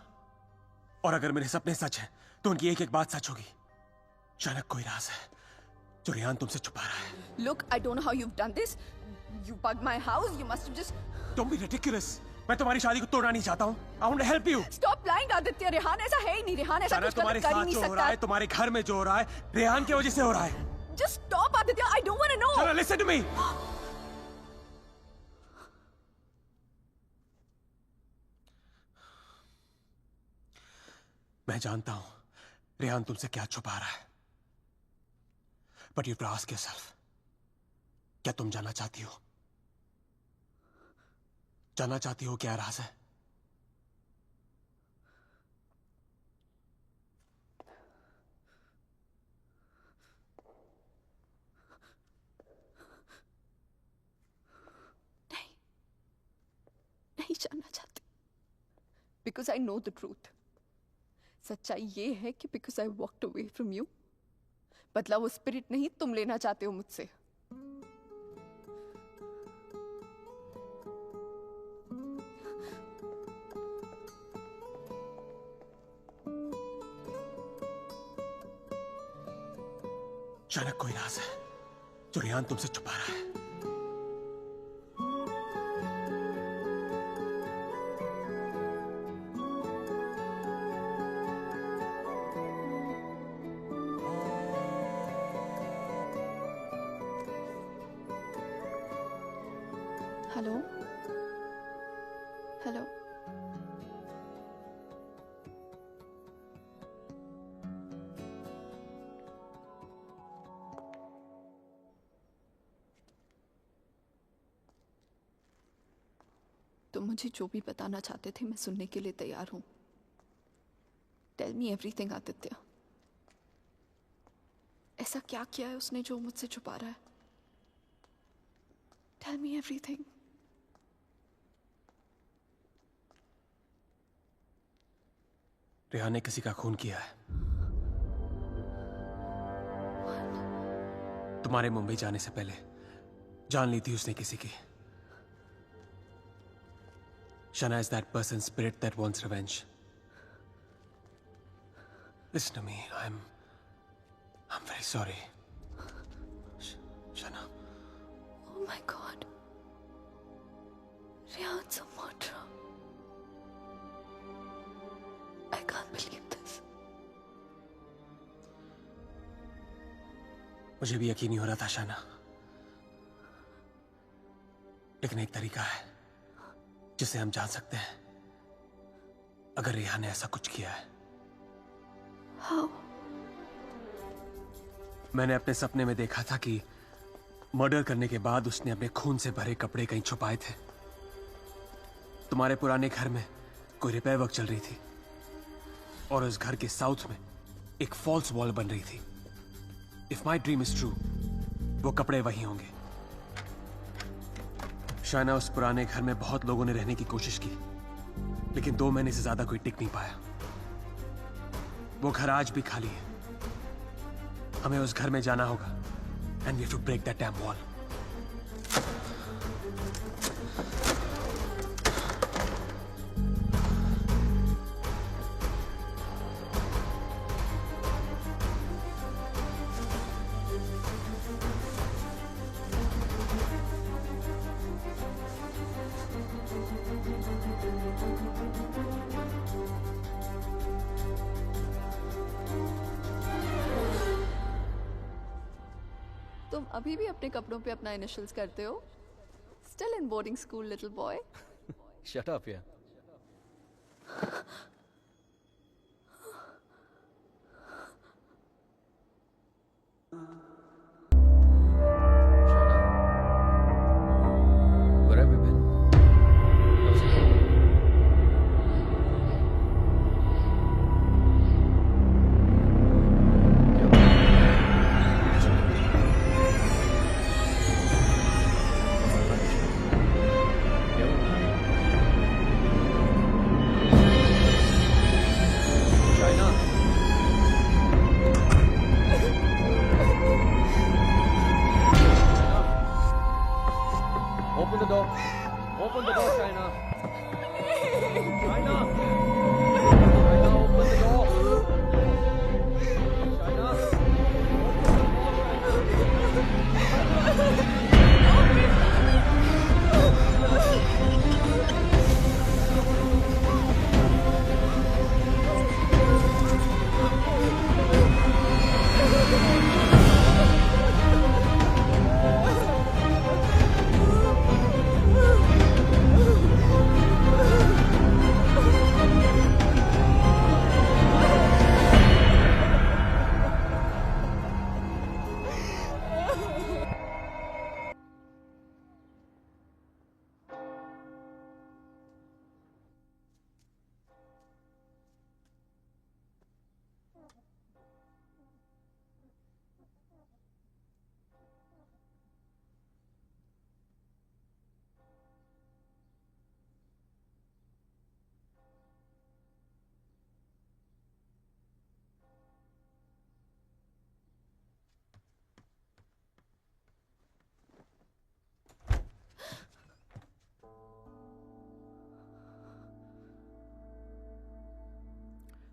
और अगर मेरे सपने सच हैं, तो उनकी एक-एक बात सच होगी. अचानक कोई राज है, जो रेहान तुमसे छुपा रहा है. Look, I don't know how you've done this. You bugged my house. You must have just... Don't be ridiculous. मैं तुम्हारी शादी को तोड़ना नहीं चाहता हूँ. I want to help you. Stop lying, Aditya. Rehan ऐसा है ही नहीं. रेहान ऐसा कुछ तुम्हारे कर ही साथ नहीं जो हो रहा है, सकता. तुम्हारे घर में जो हो रहा है, रेहान की वजह से हो रहा है. Just stop, Aditya. I don't want to know. Shana, listen to me. मैं जानता हूं रेहान तुमसे क्या छुपा रहा है. But you have to ask yourself, क्या तुम जानना चाहती हो? जानना चाहती हो क्या राज है? नहीं जानना चाहती. Because I know the truth. सच्चाई ये है कि because I walked away from you, बदला वो स्पिरिट नहीं तुम लेना चाहते हो मुझसे. अचानक कोई राज है जो रेहान तुमसे छुपा रहा है। Hello hello. तुम मुझे जो भी बताना चाहते थे मैं सुनने के लिए तैयार हूं। Tell me everything Aditya. ऐसा क्या किया है उसने जो मुझसे छुपा रहा है? Tell me everything. रेहान ने किसी का खून किया है। तुम्हारे मुंबई जाने से पहले जान ली थी उसने किसी की। Shana is that person's spirit that wants revenge. Listen to me. I'm very sorry. Shana. Oh my God. Rehan's a murderer. I can't believe this. मुझे भी यकीन नहीं हो रहा था शाना, लेकिन एक तरीका है जिसे हम जान सकते हैं अगर रेहान ने ऐसा कुछ किया है। How? मैंने अपने सपने में देखा था कि मर्डर करने के बाद उसने अपने खून से भरे कपड़े कहीं छुपाए थे। तुम्हारे पुराने घर में कोई रिपेयर वर्क चल रही थी और उस घर के साउथ में एक फॉल्स वॉल बन रही थी। If my dream is true, वो कपड़े वही होंगे। शायना, उस पुराने घर में बहुत लोगों ने रहने की कोशिश की, लेकिन 2 महीने से ज्यादा कोई टिक नहीं पाया। वो घर आज भी खाली है। हमें उस घर में जाना होगा and we have to break that damn wall. तुम अभी भी अपने कपड़ों पे अपना इनिशियल्स करते हो? Still in boarding school, little boy. Shut up, yeah. Where have you been? How's it going? Open the door. Open the door, China. China. China, open the door. China.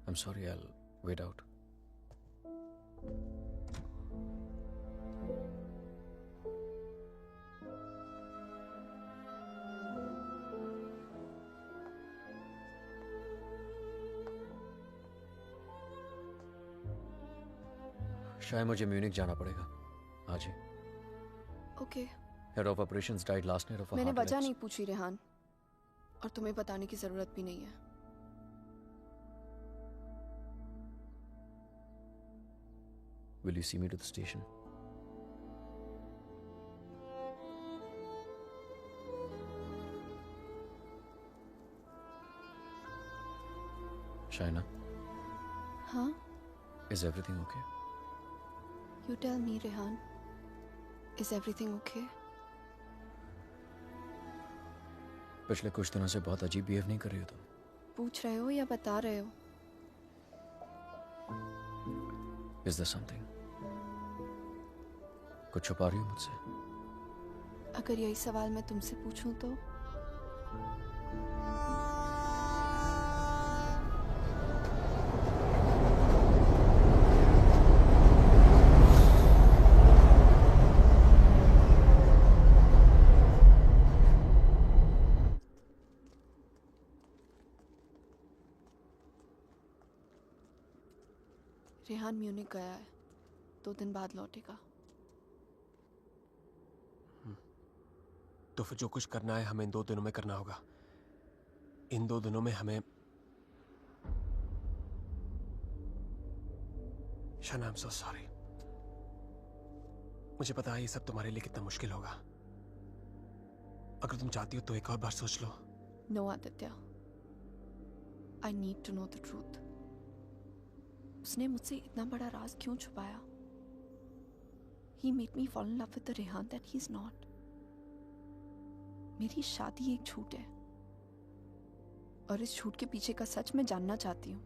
I'm sorry, I'll wait out. शायद मुझे Munich जाना पड़ेगा आज ही। Okay. Head of operations died last night of मैंने वजह नहीं पूछी रेहान, और तुम्हें बताने की जरूरत भी नहीं है। Will you see me to the station? Shaina, हाँ? is everything okay? You tell me, Rehan. Is everything okay? पिछले कुछ दिनों से बहुत अजीब बिहेव नहीं कर रही हो तुम। पूछ रहे हो या बता रहे हो? Is there something? कुछ छुपा रही हो मुझसे? अगर यही सवाल मैं तुमसे पूछूं तो? रेहान म्यूनिक गया है, 2 दिन बाद लौटेगा। तो फिर जो कुछ करना है हमें इन 2 दिनों में करना होगा। इन 2 दिनों में हमें शाना, आई एम सो सॉरी। मुझे पता है ये सब तुम्हारे लिए कितना मुश्किल होगा। अगर तुम चाहती हो तो एक और बार सोच लो। No Aditya, I need to know the truth. उसने मुझसे इतना बड़ा राज क्यों छुपाया? He made me fall in love with the Rehan that he's not. मेरी शादी एक झूठ है, और इस झूठ के पीछे का सच मैं जानना चाहती हूँ।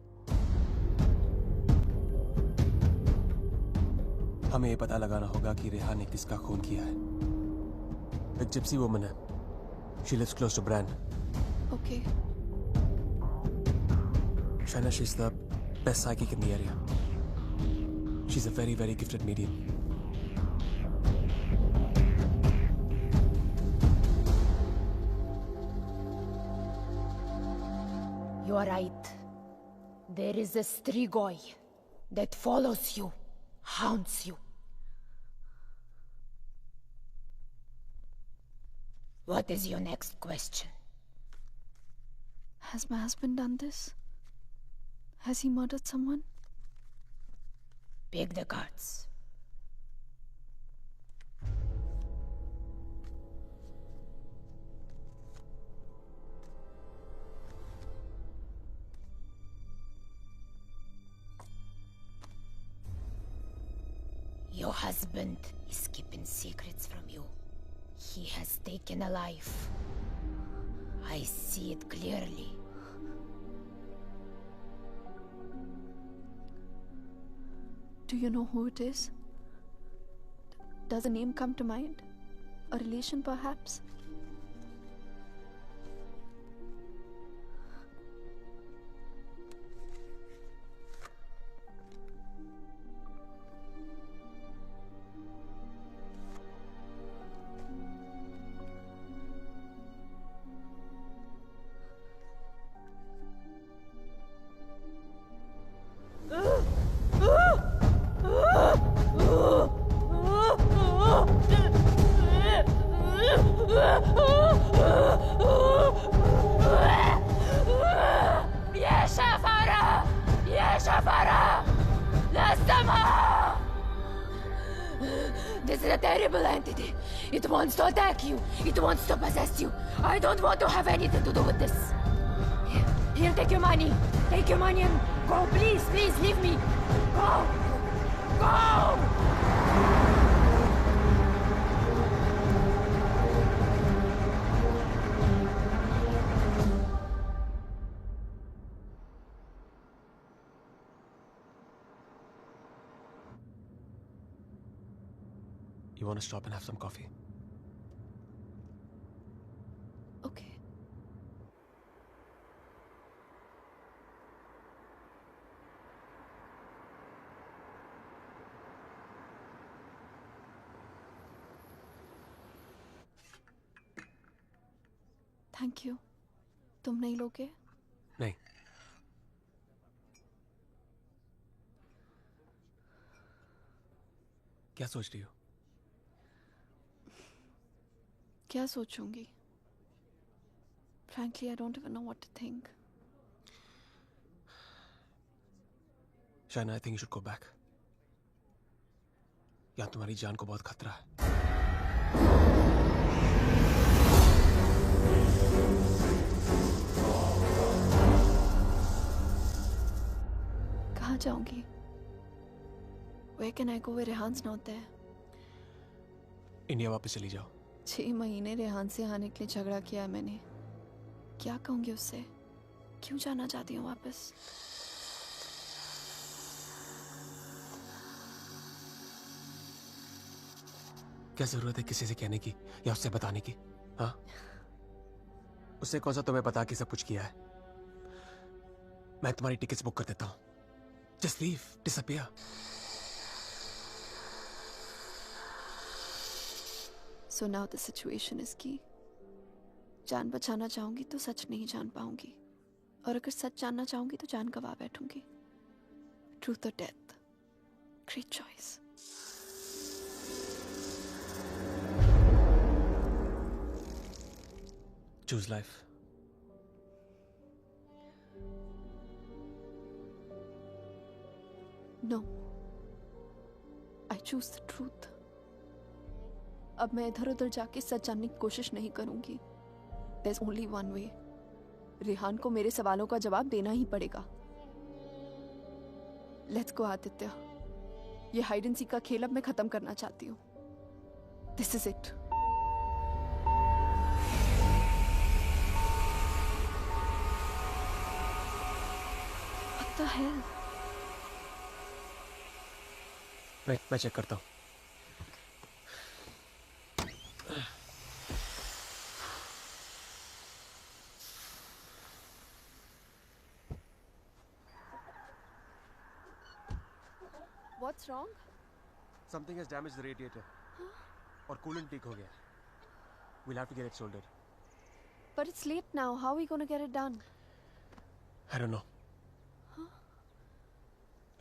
हमें ये पता लगाना होगा कि रेहान ने किसका खून किया है। एक जिप्सी वुमन है। She lives close to Bran. Okay. Shaina, she's the best psychic in the area. She's a very, very gifted medium. You are right. There is a Strigoi that follows you, haunts you. What is your next question? Has my husband done this? Has he murdered someone? Pick the cards. Your husband is keeping secrets from you. He has taken a life. I see it clearly. Do you know who it is? Does a name come to mind? A relation, perhaps? This is a terrible entity. It wants to attack you. It wants to possess you. I don't want to have anything to do with this. Here, take your money. Take your money and go. Please, please, leave me. Go. Go! You want to stop and have some coffee? Okay. Thank you. तुम नहीं लोगे? नहीं। क्या सोच रही हो? क्या सोचूंगी? Frankly, I don't even know what to think. Shaina, I think you should go back. यहाँ तुम्हारी जान को बहुत खतरा है. कहाँ जाऊंगी? Where can I go where रेहान's not there? India वापस चली जाओ. 6 महीने रेहान से आने के लिए झगड़ा किया है मैंने. क्या कहूंगी उससे? क्यों जाना चाहती हूँ वापस? क्या जरूरत है किसी से कहने की या उससे बताने की? हाँ, उससे कौन सा तुम्हें बता के सब कुछ किया है? मैं तुम्हारी टिकट्स बुक कर देता हूँ. Just leave, disappear. So now the situation is key. जान बचाना चाहूंगी तो सच नहीं जान पाऊंगी, और अगर सच जानना चाहूंगी तो जान गवा बैठूंगी. Truth or death? Great choice. Choose life. No. I choose the truth. अब मैं इधर उधर जाके सच जानने की कोशिश नहीं करूंगी. There's only one way. Rehan को मेरे सवालों का जवाब देना ही पड़ेगा. Let's go, Aditya. ये हाइड एंड सीक का खेल अब मैं खत्म करना चाहती हूँ. This is it. What the hell? मैं चेक करता हूँ. What's wrong? Something has damaged the radiator. और coolant leak हो गया. We'll have to get it soldered. But it's late now. How are we going to get it done? I don't know.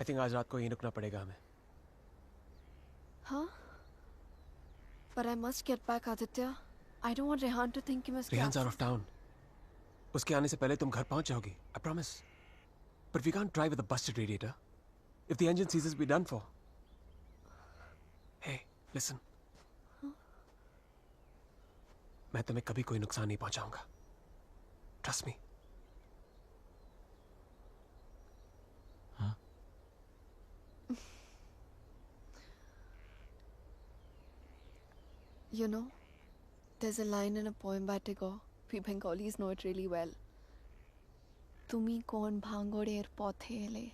I think आज रात को यहीं रुकना पड़ेगा हमें. Huh? But I must get back, Aditya. I don't want Rehan to think he must. Rehan's out of town. उसके आने से पहले तुम घर पहुंच जाओगी. I promise. But we can't drive with a busted radiator. If the engine seizes, we're done for. Hey, listen. मैं तुम्हें कभी कोई नुकसान नहीं पहुंचाऊंगा. Trust me. You know, there's a line in a poem by Tagore. We Bengalis know it really well. Tumi kon bhangorer pothele.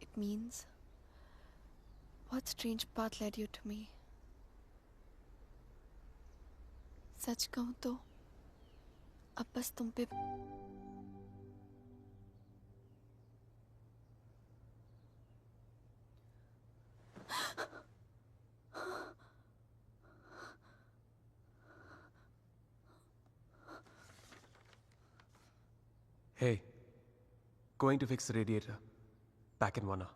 It means, what strange path led you to me? सच कहूं तो अब बस तुम पे Hey, going to fix the radiator. Back in 1 hour.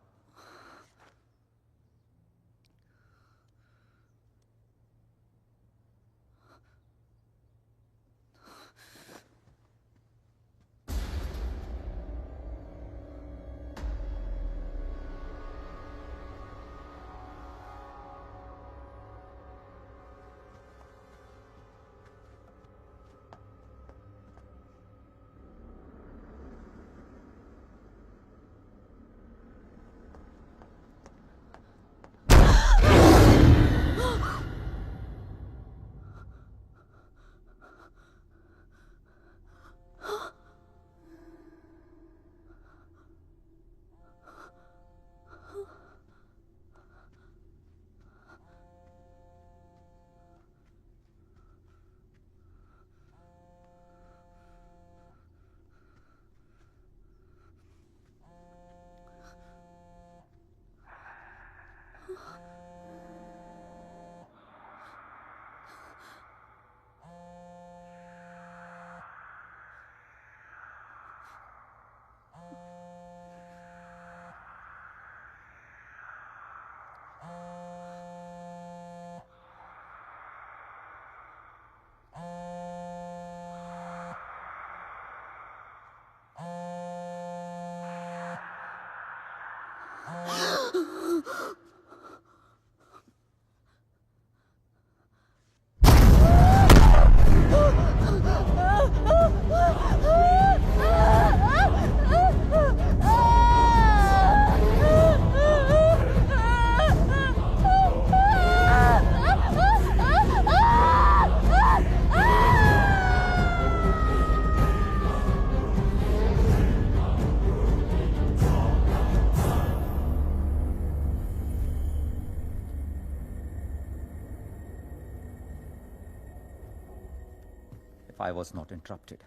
If I was not interrupted,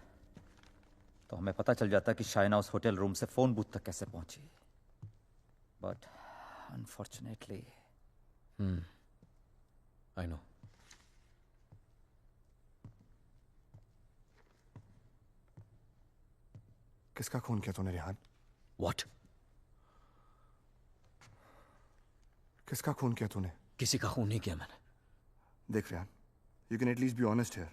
तो हमें पता चल जाता कि शाइना उस होटल रूम से फोन बूथ तक कैसे पहुंची. But unfortunately, I know. किसका खून किया तूने रेहान? What? किसका खून किया तूने? किसी का खून नहीं किया मैंने. देख Rehan, you can at least be honest here.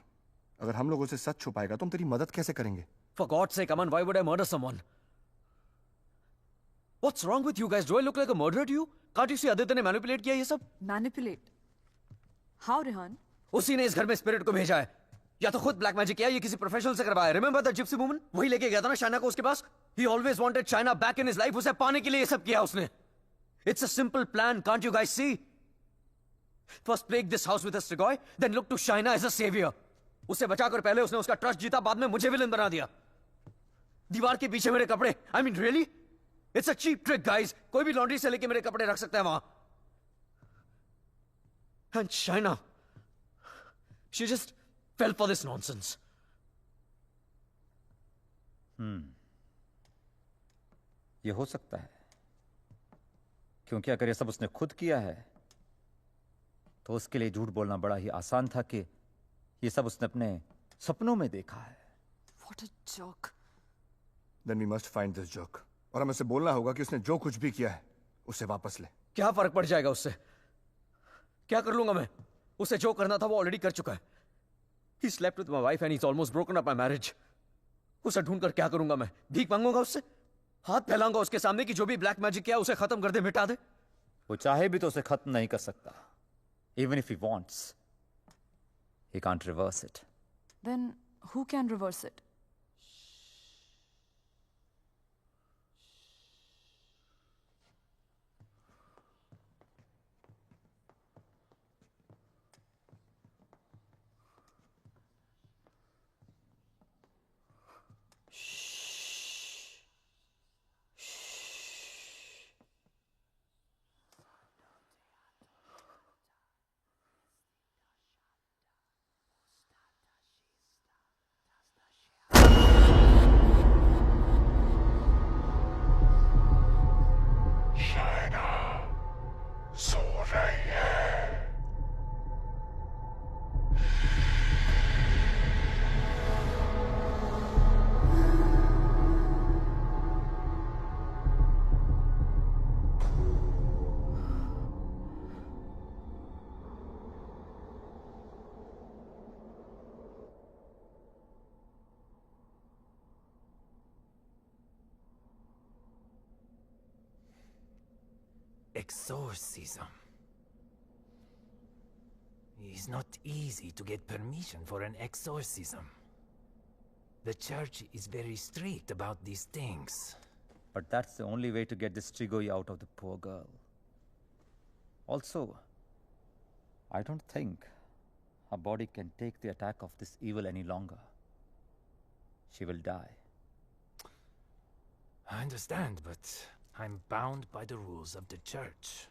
अगर हम लोगों से सच छुपाएगा तो हम तेरी मदद कैसे करेंगे? For God's sake, Aman, why would I murder someone? What's wrong with you guys? Do I look like a murderer to you? Can't you see Aditya ने manipulate किया ये सब? Manipulate? How, Rehan? उसी ने इस घर में स्पिरिट को भेजा है. या तो खुद ब्लैक मैजिक किया, ये किसी प्रोफेशनल से करवाया. Remember the gypsy woman? वही लेके गया था ना शाइना को उसके पास. He always wanted Shaina back in his life. उसे पाने के लिए ये सब किया उसने. It's a simple plan. Can't you guys see? First plague this house with a Strigoi, then look to Shaina as a savior. उसे बचाकर पहले उसने उसका ट्रस्ट जीता, बाद में मुझे विलन बना दिया. दीवार के पीछे मेरे कपड़े. I mean, really? It's a cheap trick, guys. कोई भी लॉन्ड्री से लेके मेरे कपड़े रख सकता है वहां. And Shaina, she just fell for this nonsense. ये हो सकता है, क्योंकि अगर ये सब उसने खुद किया है तो उसके लिए झूठ बोलना बड़ा ही आसान था कि ये सब उसने अपने सपनों में देखा है. What a joke. Then we must find this joke. और हमें उसे बोलना होगा कि उसने जो कुछ भी किया है उसे वापस ले. क्या फर्क पड़ जाएगा उससे? क्या कर लूंगा मैं? उसे जो करना था वो ऑलरेडी कर चुका है. He slept with my wife and he's almost broken up my marriage. उसे ढूंढकर क्या करूंगा मैं? भीख मांगूंगा उससे? हाथ फैलाऊंगा उसके सामने कि जो भी ब्लैक मैजिक किया उसे खत्म कर दे, मिटा दे? वो चाहे भी तो उसे खत्म नहीं कर सकता. Even if he wants, he can't reverse it. Then who can reverse it? Exorcism. It's not easy to get permission for an exorcism. The church is very strict about these things. But that's the only way to get this Strigoi out of the poor girl. Also, I don't think her body can take the attack of this evil any longer. She will die. I understand, but I'm bound by the rules of the church.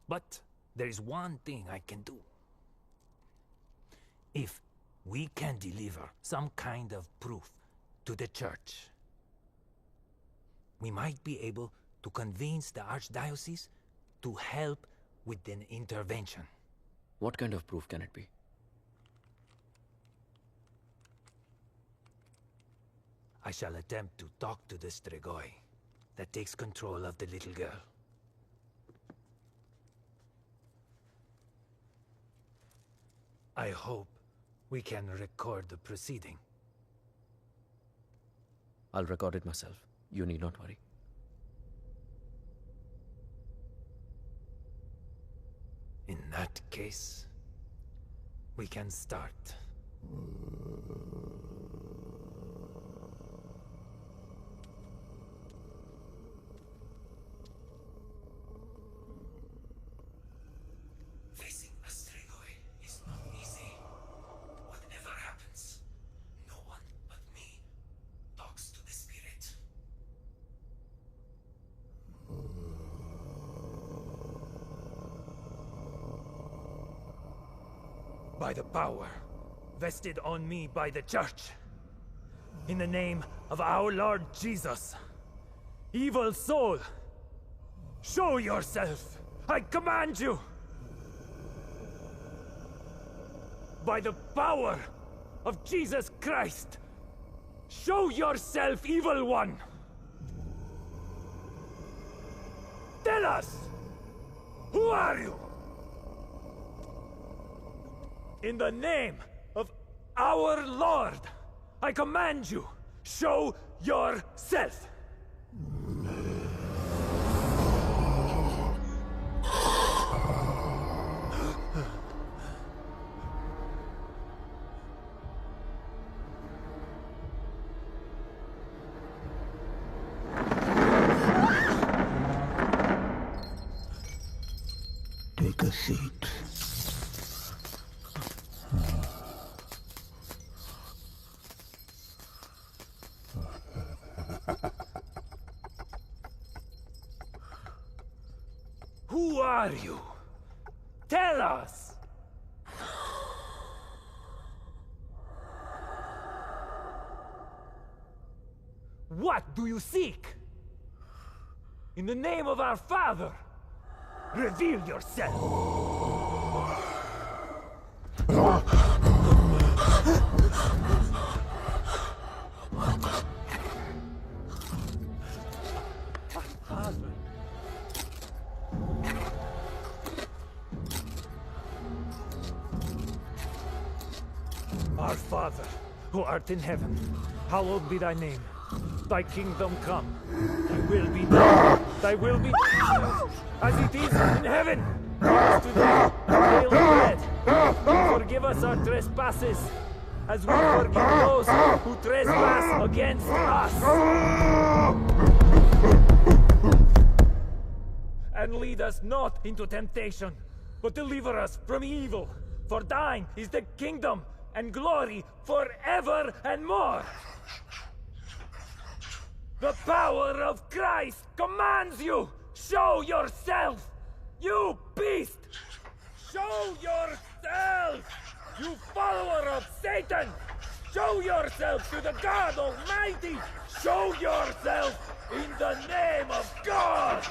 But there is one thing I can do. If we can deliver some kind of proof to the church, we might be able to convince the archdiocese to help with an intervention. What kind of proof can it be? I shall attempt to talk to the Strigoi that takes control of the little girl. I hope we can record the proceeding. I'll record it myself. You need not worry. that case, we can start. Facing a straightaway is not easy. Whatever happens, no one but me talks to the spirit. By the power vested on me by the Church, in the name of our Lord Jesus, evil soul, show yourself! I command you! By the power of Jesus Christ, show yourself, evil one! Tell us! Who are you? In the name of our Lord, I command you, show yourself! Take a seat. Who are you? Tell us! What do you seek? In the name of our Father, reveal yourself! Our Father, who art in heaven, hallowed be thy name. Thy kingdom come. Thy will be done. Thy will be done as it is in heaven. Give us today our daily bread. And forgive us our trespasses, as we forgive those who trespass against us. And lead us not into temptation, but deliver us from evil. For thine is the kingdom and glory forever and more. The power of Christ commands you! Show yourself! You beast! Show yourself! You follower of Satan! Show yourself to the God Almighty! Show yourself in the name of God!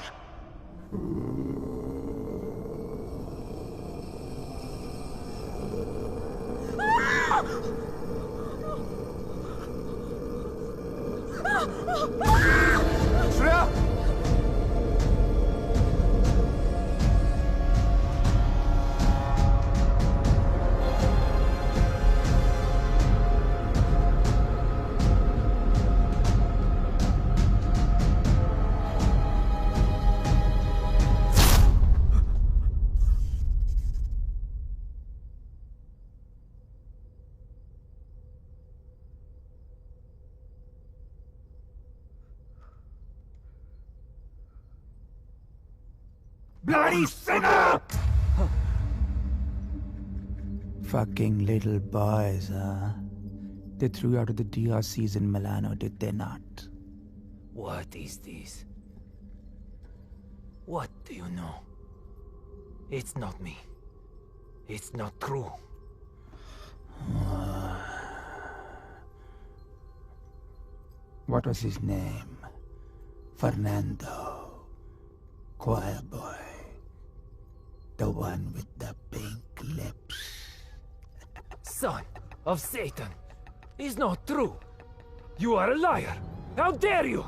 Shreya! Bloody sinner! Fucking little boys, huh? They threw you out of the DRCs in Milano, did they not? What is this? What do you know? It's not me. It's not true. What was his name? Fernando. Choir boy. The one with the pink lips. Son of Satan. Is not true. You are a liar. How dare you?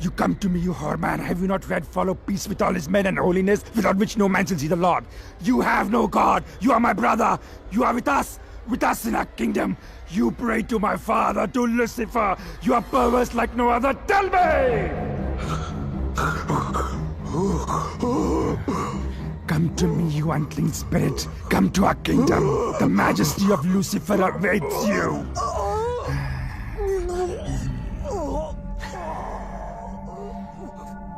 You come to me, you whoreman. Have you not read follow peace with all his men and holiness, without which no man shall see the Lord? You have no God. You are my brother. You are with us in our kingdom. You pray to my father, to Lucifer. You are perverse like no other. Tell me! Come to me, you unclean spirit. Come to our kingdom. The majesty of Lucifer awaits you.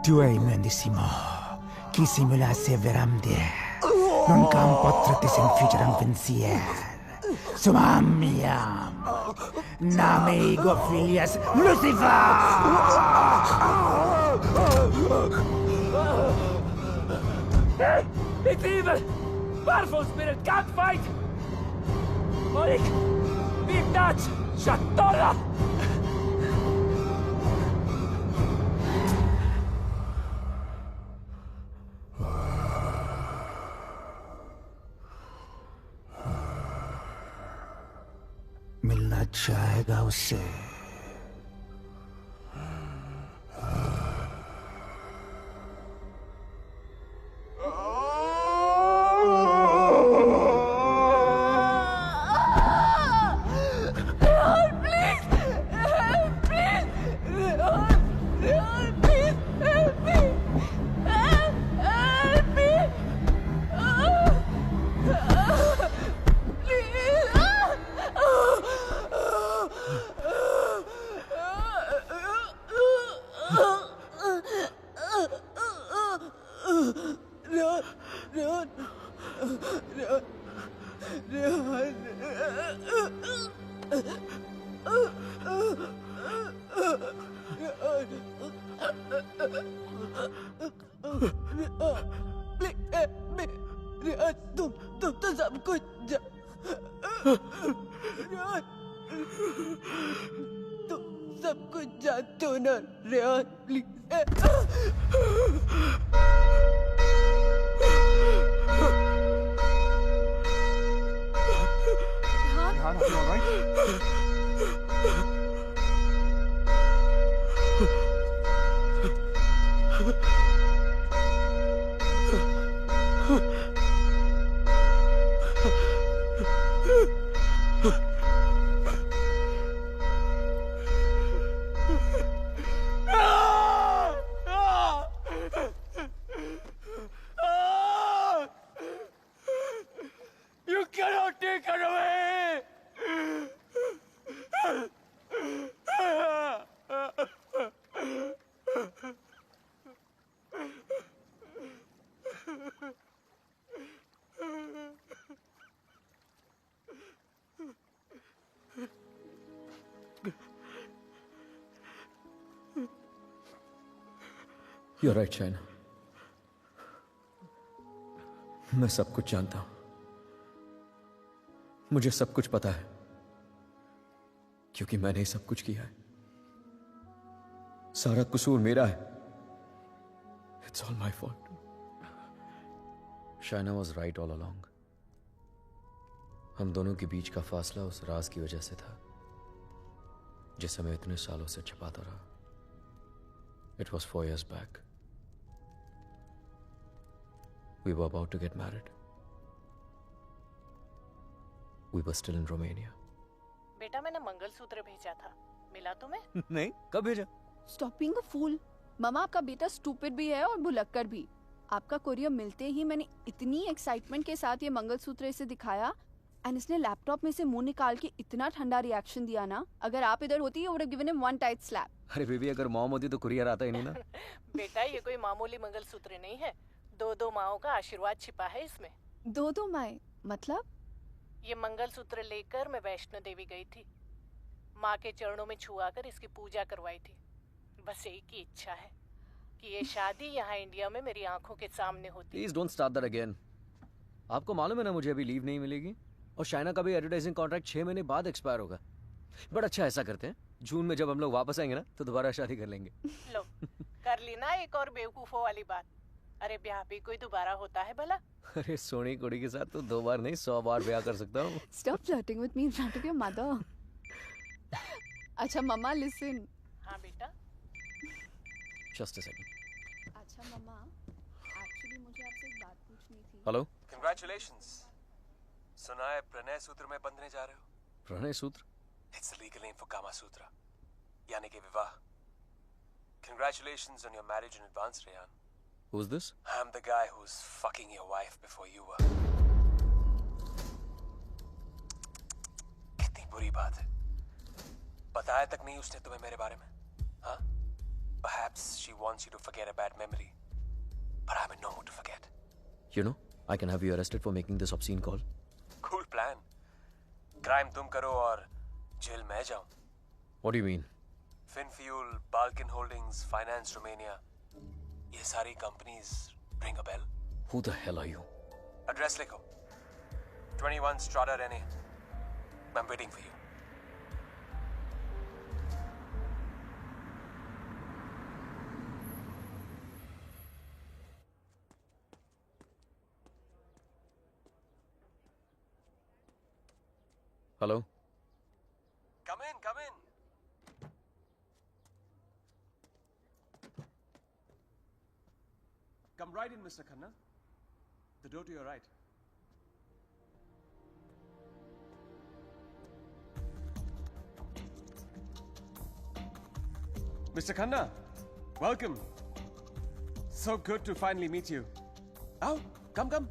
Tu hai mendissimo. Chi simulasse veramde. Non cam potratis inficeram pensier. Sumamiam. Name ego filias Lucifer! It's evil! Powerful spirit can't fight! Malik! Big Dutch! Shatola! मिलना चाहेगा उससे तुम तो सब कुछ तुम सब कुछ जानते हो ना Rehan please Rehan, are you all right? You cannot take her away! You're right, China. मैं सब कुछ जानता हूं. मुझे सब कुछ पता है क्योंकि मैंने ही सब कुछ किया है. सारा कसूर मेरा है. It's all my fault. Shaina was right all along. हम दोनों के बीच का फासला उस राज की वजह से था जिसे मैं इतने सालों से छिपाता रहा. It was 4 years back. We were about to get married. We were still in Romania. बेटा मैंने मंगलसूत्र भेजा था. मिला तुम्हें? नहीं, कब भेजा? Stop being a fool. मामा आपका बेटा स्टूपिड भी है और भुलक्कर भी. आपका कोरियर मिलते ही मैंने इतनी एक्साइटमेंट के साथ ये मंगलसूत्र इसे दिखाया एंड इसने लैपटॉप में से मुंह निकाल के इतना ठंडा रिएक्शन दिया ना. अगर आप इधर होती you would have given him one tight slap. अरे बेबी, अगर मॉम होती तो कुरियर आता ही नहीं ना. बेटा ये कोई मामूली मंगलसूत्र नहीं है. 2 माओं का आशीर्वाद छिपा है इसमें. 2 माएं मतलब? ये मंगलसूत्र लेकर मैं वैष्णो देवी गई थी. माँ के चरणों में छुआकर इसकी पूजा करवाई थी. बस एक ही इच्छा है कि ये शादी यहाँ इंडिया में मेरी आंखों के सामने होती. Please don't start that again. आपको मालूम है ना मुझे अभी लीव नहीं मिलेगी और शाइना का भी एडवर्टाइजिंग कॉन्ट्रैक्ट 6 महीने बाद एक्सपायर होगा. बट अच्छा ऐसा करते हैं, जून में जब हम लोग वापस आएंगे ना तो दोबारा शादी कर लेंगे. लो कर ली ना एक और बेवकूफों वाली बात. अरे ब्याह भी कोई दोबारा होता है भला? अरे सोनी कुड़ी के साथ तो 2 बार नहीं 100 बार ब्याह कर सकता हूँ. Stop flirting with me in front of your mother. अच्छा मम्मा listen. हाँ बेटा. Just a second. अच्छा मम्मा, actually मुझे आपसे एक बात पूछनी थी. Hello. Congratulations. सुना है प्रणय सूत्र में बंधने जा रहे हो? प्रणय सूत्र? It's the legal name for Kama Sutra. यानी कि विवाह. Congratulations on your marriage in advance, Rehan. Who's this? I'm the guy who's fucking your wife before you were. कितनी बुरी बात है. बताया तक नहीं उसने तुम्हें मेरे बारे में, हाँ? Perhaps she wants you to forget a bad memory, but I'm in no mood to forget. You know, I can have you arrested for making this obscene call. Cool plan. Crime तुम करो और jail मैं जाऊं. What do you mean? Finfuel, Balkan Holdings, Finance Romania. ये सारी companies ring a bell. Who the hell are you? Address लिखो. 21 Strada Rene. I'm waiting for you. Hello? Come in, come in. Come right in, Mr. Khanna. The door to your right. Mr. Khanna, welcome. So good to finally meet you. Oh, come.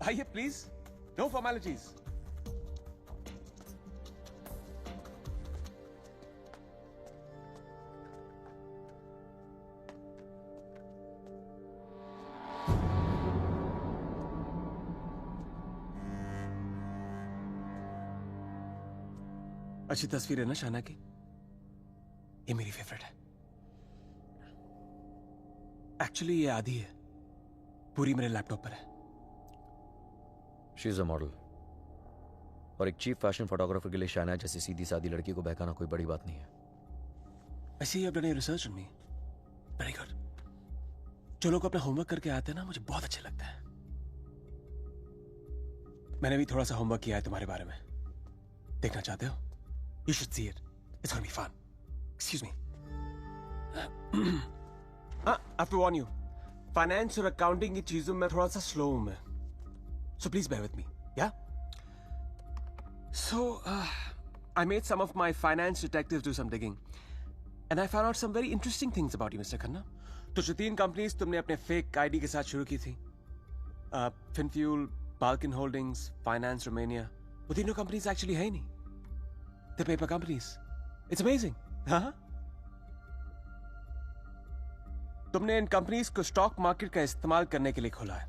Aye, please. No formalities. अच्छी तस्वीर है ना शाना की? ये मेरी favourite है. Actually ये आधी है, पूरी मेरे लैपटॉप पर है. She is a model. और एक चीफ फैशन फोटोग्राफर के लिए शाना जैसी सीधी सादी लड़की को बहकाना कोई बड़ी बात नहीं है. I see you have done your research on me. Very good. जो लोग अपना होमवर्क करके आते हैं ना, मुझे बहुत अच्छा लगता है. मैंने भी थोड़ा सा होमवर्क किया है तुम्हारे बारे में. देखना चाहते हो? You should see it. It's gonna be fun. Excuse me. I have to warn you. Finance और accounting की चीजों में थोड़ा सा slow हूं मैं. So please bear with me. Yeah? So, I made some of my finance detectives do some digging. And I found out some very interesting things about you, Mr. Khanna. तो जो 3 companies तुमने अपने fake ID के साथ शुरू की थी, Finfuel, Balkan Holdings, Finance Romania, वो तीनों कंपनीज एक्चुअली है ही नहीं. The paper companies. It's amazing. हाँ? तुमने इन कंपनीज को स्टॉक मार्केट का इस्तेमाल करने के लिए खोला है.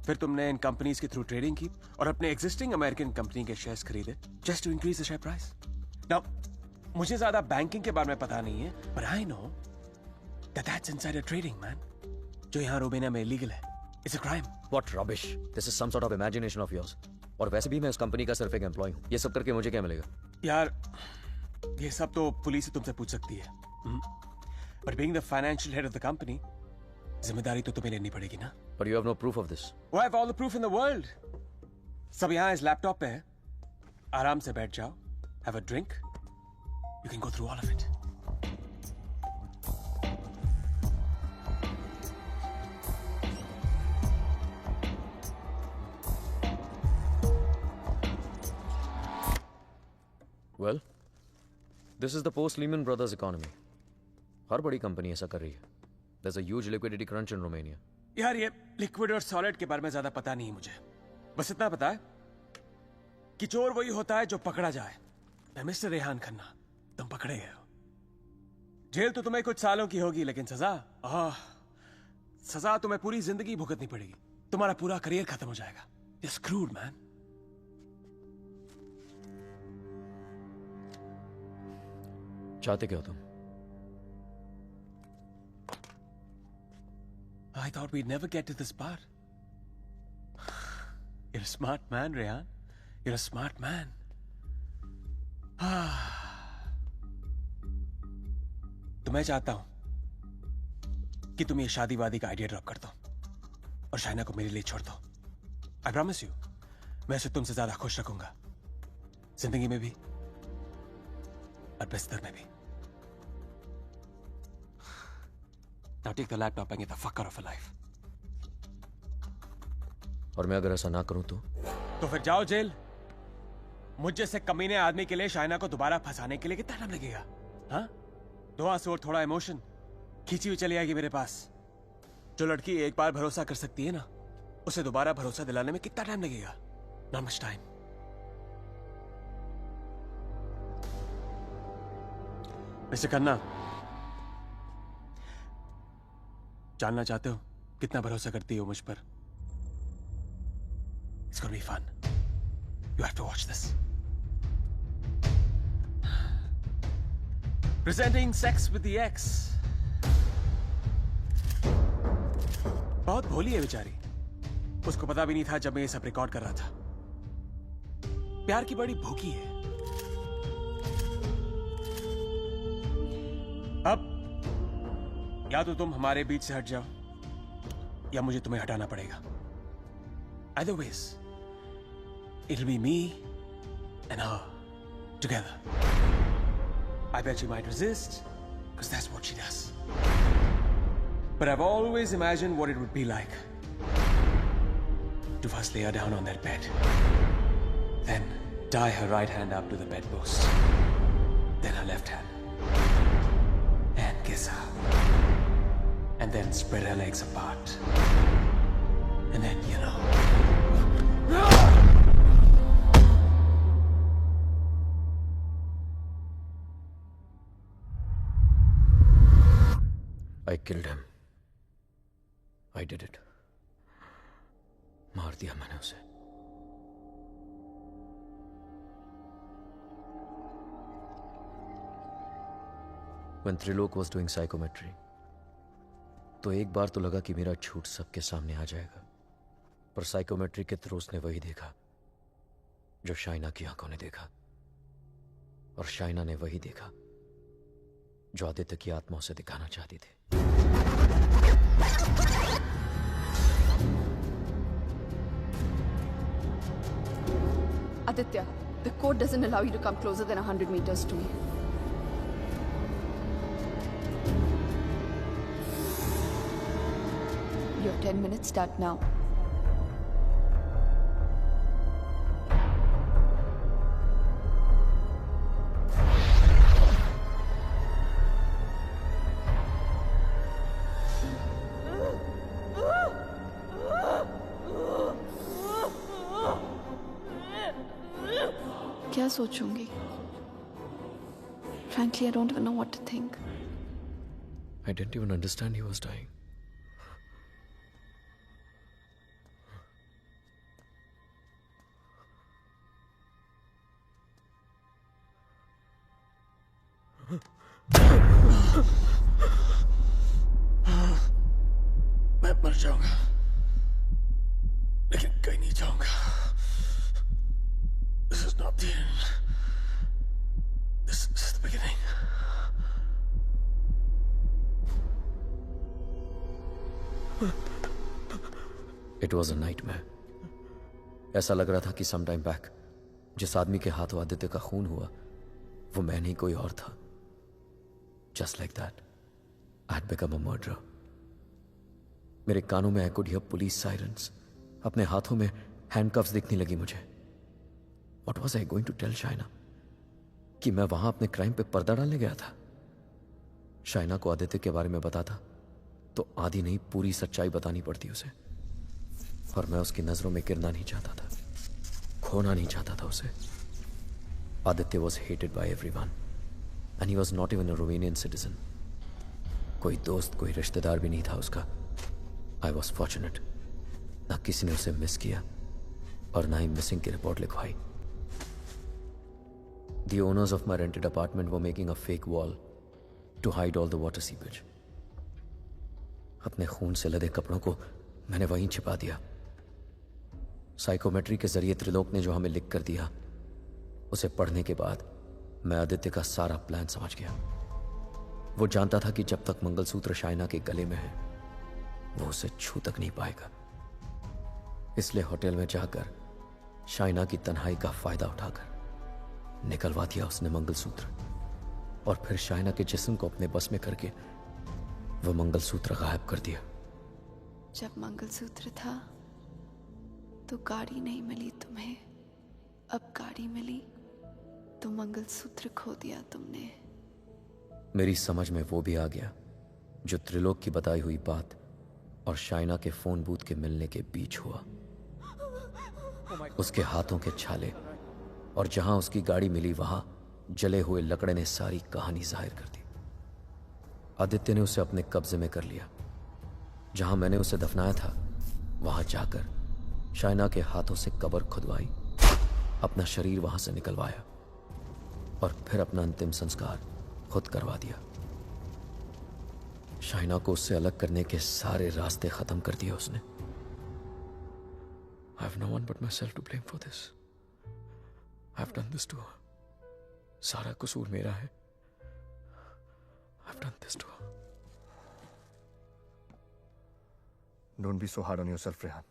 फिर तुमने इन कंपनीज के थ्रू ट्रेडिंग की और अपने एग्जिस्टिंग अमेरिकन कंपनी के शेयर्स खरीदे just to increase the share price. Now मुझे ज्यादा बैंकिंग के बारे में पता नहीं है, but I know that that's insider trading, man. जो यहाँ रोमेनिया में इलीगल है. It's a crime. What rubbish. This is some sort of imagination of yours. और वैसे भी मैं उस कंपनी का सिर्फ एक एम्प्लॉय हूँ. ये सब करके मुझे क्या मिलेगा? यार, ये सब तो पुलिस ही तुमसे पूछ सकती है. But being the financial head of the company, जिम्मेदारी तो तुम्हें लेनी पड़ेगी ना. But you have no proof of this. Oh, I have all the proof in the world. सब यहाँ इस लैपटॉप पे है. आराम से बैठ जाओ. Have a drink. You can go through all of it. Well, this is the post-Lehman Brothers economy. हर बड़ी कंपनी ऐसा कर रही है. There's a huge liquidity crunch in Romania. यार ये लिक्विड और सॉलिड के बारे में ज्यादा पता नहीं मुझे. बस इतना पता है कि चोर वही होता है जो पकड़ा जाए. मैं मिस्टर रेहान खन्ना, तुम पकड़े गए हो. जेल तो तुम्हें कुछ सालों की होगी, लेकिन सजा तुम्हें पूरी जिंदगी भुगतनी पड़ेगी. तुम्हारा पूरा करियर खत्म हो जाएगा. You're screwed, man. चाहते क्या हो तुम? I thought we'd never get to this part. You're a smart man, Rehan. You're a smart man. तो मैं चाहता हूं कि तुम ये शादी वादी का आइडिया ड्रॉप कर दो और शाइना को मेरे लिए छोड़ दो. I promise you, मैं उसे तुमसे ज्यादा खुश रखूंगा, जिंदगी में भी और बिस्तर में भी. Now take the laptop and get the fuck out of her life. और मैं अगर ऐसा ना करूं तो फिर जाओ जेल. मुझ जैसे कमीने आदमी के लिए शाइना को दोबारा फंसाने के लिए कितना टाइम लगेगा? हाँ? 2 आंसू और थोड़ा इमोशन, खींची हुई चली आएगी मेरे पास. जो लड़की एक बार भरोसा कर सकती है ना, उसे दोबारा भरोसा दिलाने में कितना टाइम लगेगा? Not much time. Mister Khanna, जानना चाहते हो कितना भरोसा करती हो मुझ पर? It's gonna be fun. You have to watch this. Presenting Sex with the Ex. बहुत भोली है बेचारी। उसको पता भी नहीं था जब मैं ये सब रिकॉर्ड कर रहा था। प्यार की बड़ी भूखी है। अब या तो तुम हमारे बीच से हट जाओ या मुझे तुम्हें हटाना पड़ेगा। Either ways, it'll be me and her together. I bet you might resist, because that's what she does. But I've always imagined what it would be like to first lay her down on that bed, then tie her right hand up to the bedpost, then her left hand, and kiss her, and then spread her legs apart, and then, you know. I killed him. I did it. मार दिया मैंने उसे। When Trilok was doing psychometry, तो एक बार तो लगा कि मेरा झूठ सबके सामने आ जाएगा, पर साइकोमेट्री के थ्रू उसने वही देखा जो शाइना की आंखों ने देखा, और शाइना ने वही देखा जो आदित्य की आत्मा उसे दिखाना चाहती थी। Aditya, the code doesn't allow you to come closer than 100 meters to me. Your 10 minutes start now. क्या सोचूंगी? Frankly, I don't even know what to think. I didn't even understand he was dying. मैं मर जाऊंगा, लेकिन कहीं नहीं जाऊंगा। This is not the end. This is the beginning. It was a nightmare. ऐसा लग रहा था कि some time back जिस आदमी के हाथों आदित्य का खून हुआ वो मैं नहीं कोई और था। Just like that, I had become a murderer. मेरे कानों में I could hear police sirens. अपने हाथों में handcuffs दिखने लगी मुझे। What was I going to tell Shaina? कि मैं वहां अपने क्राइम पे पर्दा डालने गया था। शाइना को आदित्य के बारे में बताता तो आधी नहीं पूरी सच्चाई बतानी पड़ती उसे, और मैं उसकी नजरों में गिरना नहीं चाहता था, खोना नहीं चाहता था उसे। Aditya was hated by everyone, and he was not even a Romanian citizen. कोई दोस्त कोई रिश्तेदार भी नहीं था उसका। I was fortunate. ना किसी ने उसे मिस किया और ना ही मिसिंग की रिपोर्ट लिखवाई। The owners of my rented apartment were making a fake wall to hide all the water seepage. अपने खून से लदे कपड़ों को मैंने वहीं छिपा दिया। साइकोमेट्री के जरिए त्रिलोक ने जो हमें लिख कर दिया, उसे पढ़ने के बाद मैं आदित्य का सारा प्लान समझ गया। वो जानता था कि जब तक मंगलसूत्र शाइना के गले में है वो उसे छू तक नहीं पाएगा। इसलिए होटल में जाकर शाइना की तन्हाई का फायदा उठाकर निकलवा दिया उसने मंगलसूत्र, और फिर शाइना के जिस्म को अपने बस में करके वो मंगलसूत्र गायब कर दिया। जब मंगलसूत्र था तो गाड़ी नहीं मिली तुम्हें, अब गाड़ी मिली तो मंगलसूत्र खो दिया तुमने। मेरी समझ में वो भी आ गया जो त्रिलोक की बताई हुई बात और शाइना के फोन बूथ के मिलने के बीच हुआ। उसके हाथों के छाले और जहां उसकी गाड़ी मिली वहां जले हुए लकड़े ने सारी कहानी जाहिर कर दी। आदित्य ने उसे अपने कब्जे में कर लिया। जहां मैंने उसे दफनाया था वहां जाकर शाइना के हाथों से कब्र खुदवाई, अपना शरीर वहां से निकलवाया और फिर अपना अंतिम संस्कार खुद करवा दिया। शाइना को उससे अलग करने के सारे रास्ते खत्म कर दिए उसने। I have no one but myself to blame for this. I have done this to her. सारा कसूर मेरा है। I have done this to her. Don't be so hard on yourself, Rehan.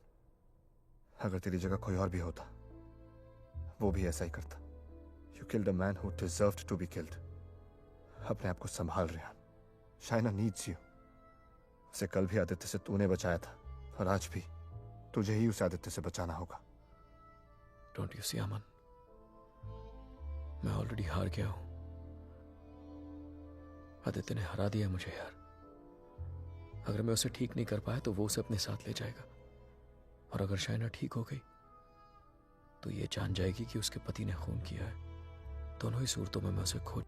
अगर तेरी जगह कोई और भी होता वो भी ऐसा ही करता। You killed a man who deserved to be killed. अपने आप को संभाल रेहान। Shaina needs you. उसे कल भी आदित्य से तूने बचाया था और आज भी तुझे ही उसे आदित्य से बचाना होगा। Don't you see, अमन? मैं ऑलरेडी हार गया हूं। आदित्य ने हरा दिया मुझे यार। अगर मैं उसे ठीक नहीं कर पाया तो वो उसे अपने साथ ले जाएगा, और अगर शाइना ठीक हो गई तो ये जान जाएगी कि उसके पति ने खून किया है। दोनों ही सूरतों में मैं उसे खो।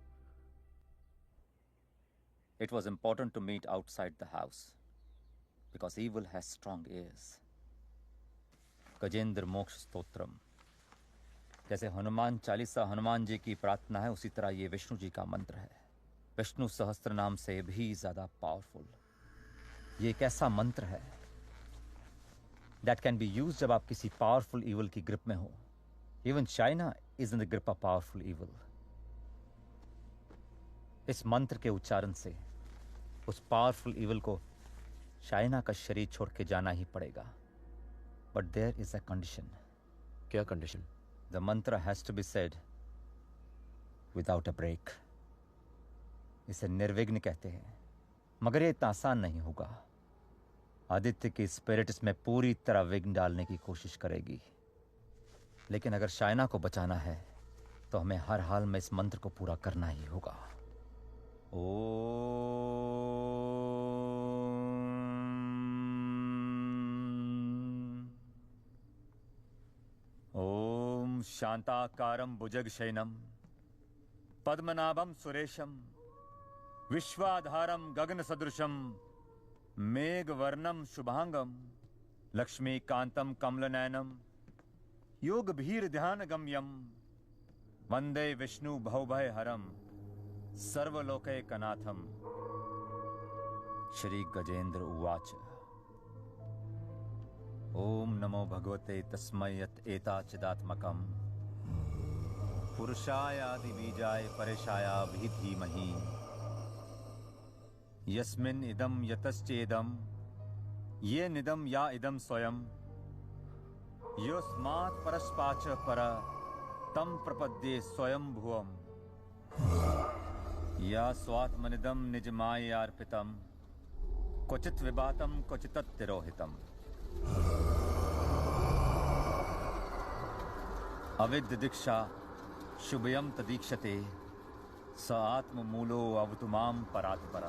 It was important to meet outside the house because evil has strong ears. Gajendra मोक्ष स्तोत्रम, जैसे हनुमान चालीसा हनुमान जी की प्रार्थना है उसी तरह ये विष्णु जी का मंत्र है। विष्णु सहस्त्र नाम से भी ज्यादा पावरफुल। ये एक ऐसा मंत्र है that can be used जब आप किसी पावरफुल evil की ग्रिप में हो। Even China is in the grip of powerful evil. इस मंत्र के उच्चारण से उस पावरफुल evil को चाइना का शरीर छोड़ के जाना ही पड़ेगा। But there is a condition. क्या condition? The mantra has to be said without a break. इसे निर्विघ्न कहते हैं, मगर ये इतना आसान नहीं होगा। आदित्य की स्पिरिट इसमें पूरी तरह विघ्न डालने की कोशिश करेगी, लेकिन अगर शाइना को बचाना है तो हमें हर हाल में इस मंत्र को पूरा करना ही होगा। ओम शांताकारं भुजगशयनं पद्मनाभं सुरेशं विश्वाधारं गगनसदृशं मेघवर्णं शुभांगं लक्ष्मीकांतं कमलनयनं योगभीर्ध्यानगम्यं वंदे विष्णु भवभयहरं सर्वलोकैकनाथं। श्री गजेंद्र उवाच। ओम नमो भगवते तस्मै यत् एताचिदात्मकं पुरुषायादि बीजाय परेशाया भी धीमहि यस्मिन् इदं यतश्चेदं ये निदं या इदं स्वयं योस्मात् परस्पाच पर तं प्रपद्ये स्वयं भुवम् या स्वात्मनिदं निजमायार्पितं क्वचित् विभातं क्वचित् तिरोहितम्। अविद्य दीक्षा शुभयं तदीक्षते स आत्ममूलो अवतुमां परात्पर।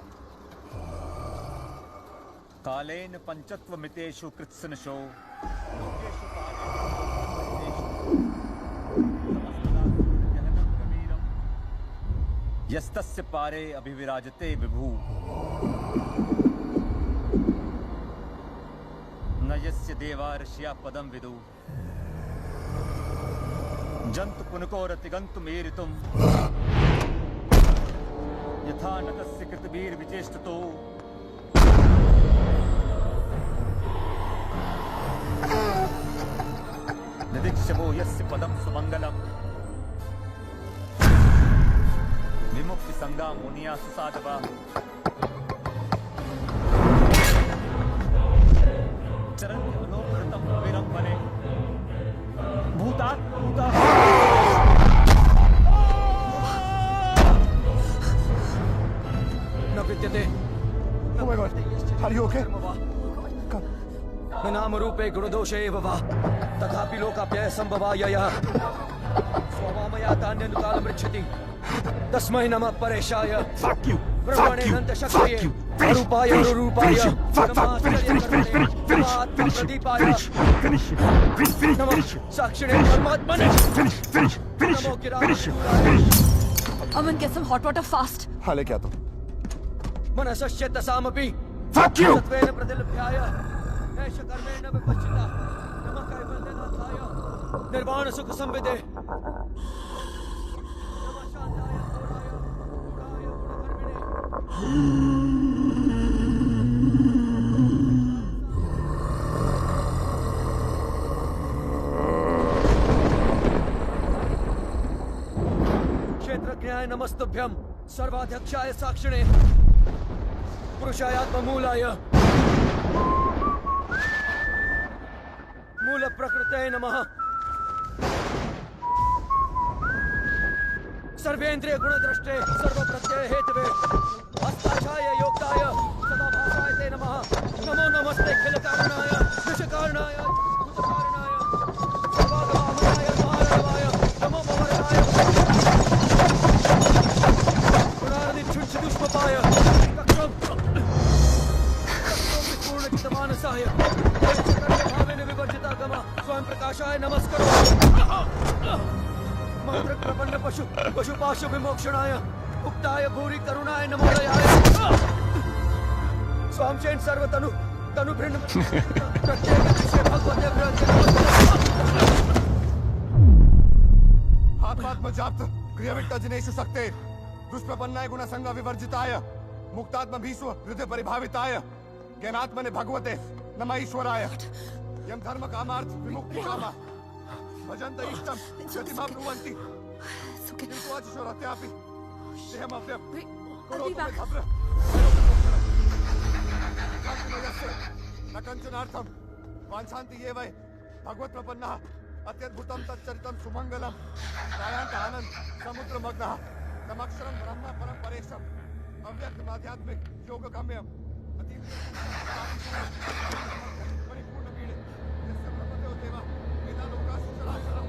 कालेन पंचत्वमितेषु कृत्सनशो लोकेषु यस्तस्य पारे अभिविराजते विभु न यस्य देवा ऋषिया पदं विदु जंतु पुनको रतिगंतु मेरितुम यथा नतस्य कृतवीर विचेष्टतो निदीक्षवो यस्य पदं सुमंगलम विमुक्ति संगा मुनिया सुसाधवा चरण अलोकरतम विरम बने भूतात् भूता। न विद्यते। Oh my God, are you okay? न नाम रूपे गुणदोषे एव वा तथापि लोकाप्यय संभवाययः स्ववामया तान्यनुकालमृच्छति तस्मै नमः परेशाय। Fuck you! ब्रह्मांड शक्तिये अरूपाय रूपाय नमः साक्षिणे परमात्मने Aman, get some hot water fast. हाँ ले क्या तुम मनसश्य तसामपि Fuck you! सत्वेन प्रतिलभ्याय ऐष कर्मेण विपश्चिता नमः कैवल्यनाथाय निर्वाण सुख संविदे नमः शांताय घोराय गुणाय गुणकर्मिणे क्षेत्रज्ञाय नमस्तुभ्यं सर्वाध्यक्षाय साक्षिणे पुरुषायात्ममूलाय मूल प्रकृतये नमः सर्वेन्द्रिय गुणद्रष्टे सर्वप्रत्यय हेतवे अस्ताक्षाय योक्ताय सदाभासाय ते नमः नमो नमस्ते खिल कारणाय निष्कारणाय भूतकारणाय सर्वागमामनाय महारावाय नमो भवरताय गुणादिच्छुष्पाय पूर्णचितमानसाय भावेन विवर्जितागम स्वयं प्रकाशाय नमस्करो मंत्र प्रपन्न पशुपाशु विमोक्षणाय उक्ताय भूरि करुणाय नमोदयाय स्वांशेन सर्वतनु तनुभृन्न प्रत्येक विषय भगवते आत्मात्मजाप्त क्रियाविट्टजनेषु शक्ते दुष्प्रपन्नाय गुणसंग विवर्जिताय मुक्तात्म भीष्व हृदय परिभाविताय ज्ञानात्मने भगवते नमः ईश्वराय यम धर्म कामार्थ विमुक्ति कामा भजन्त इष्टम गतिमा ब्रुवन्ति किन्तु अजीश्वरत्यापि देहमव्यं करोतु मे भद्र न कञ्चनार्थं वाञ्छन्ति ये वै भगवत्प्रपन्नः अत्यद्भुतं तच्चरितं सुमङ्गलं रायान्तः समुद्रमग्नः तमक्षरं ब्रह्म परं परेशम् अव्यक्तम् आध्यात्मिक योगगम्यम् परिपूर्णपीडे यस्य ब्रह्मदेव देवा वेदालोकाश्च चराचरम्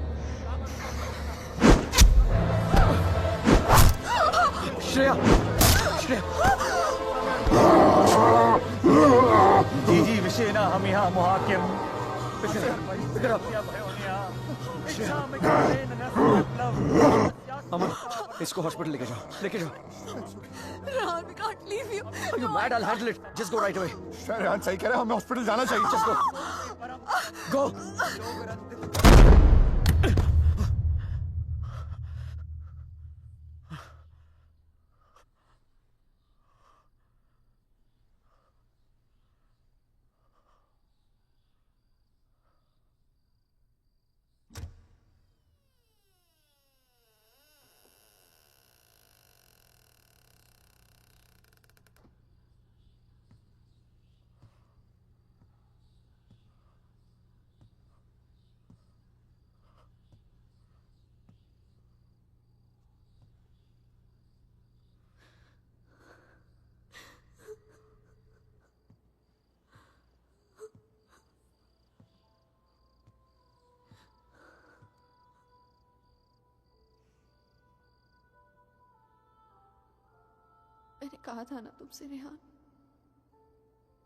श्रेया जी विषेना हम यहाँ मोहाक्यम अमन इसको हॉस्पिटल लेके जाओ Rehan, we can't leave you. Are you mad? I'll handle it. Just go right away. Rehan सही कह रहे हैं हमें हॉस्पिटल जाना चाहिए Just go. मैंने कहा था ना तुमसे रेहान,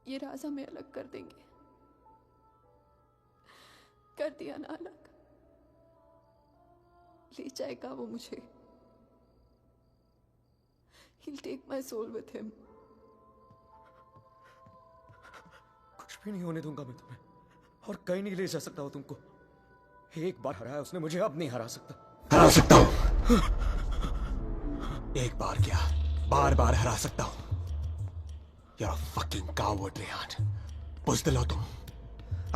ये राज हमें अलग कर देंगे। कर दिया ना अलग। ले जाएगा वो मुझे। He'll take my soul with him. कुछ भी नहीं होने दूंगा मैं तुम्हें, और कहीं नहीं ले जा सकता हूँ तुमको। एक बार हराया उसने मुझे, अब नहीं हरा सकता। हरा सकता हूँ। एक बार क्या, बार बार हरा सकता हूँ। You're a fucking coward, Rehan. बुज़दिल हो तुम।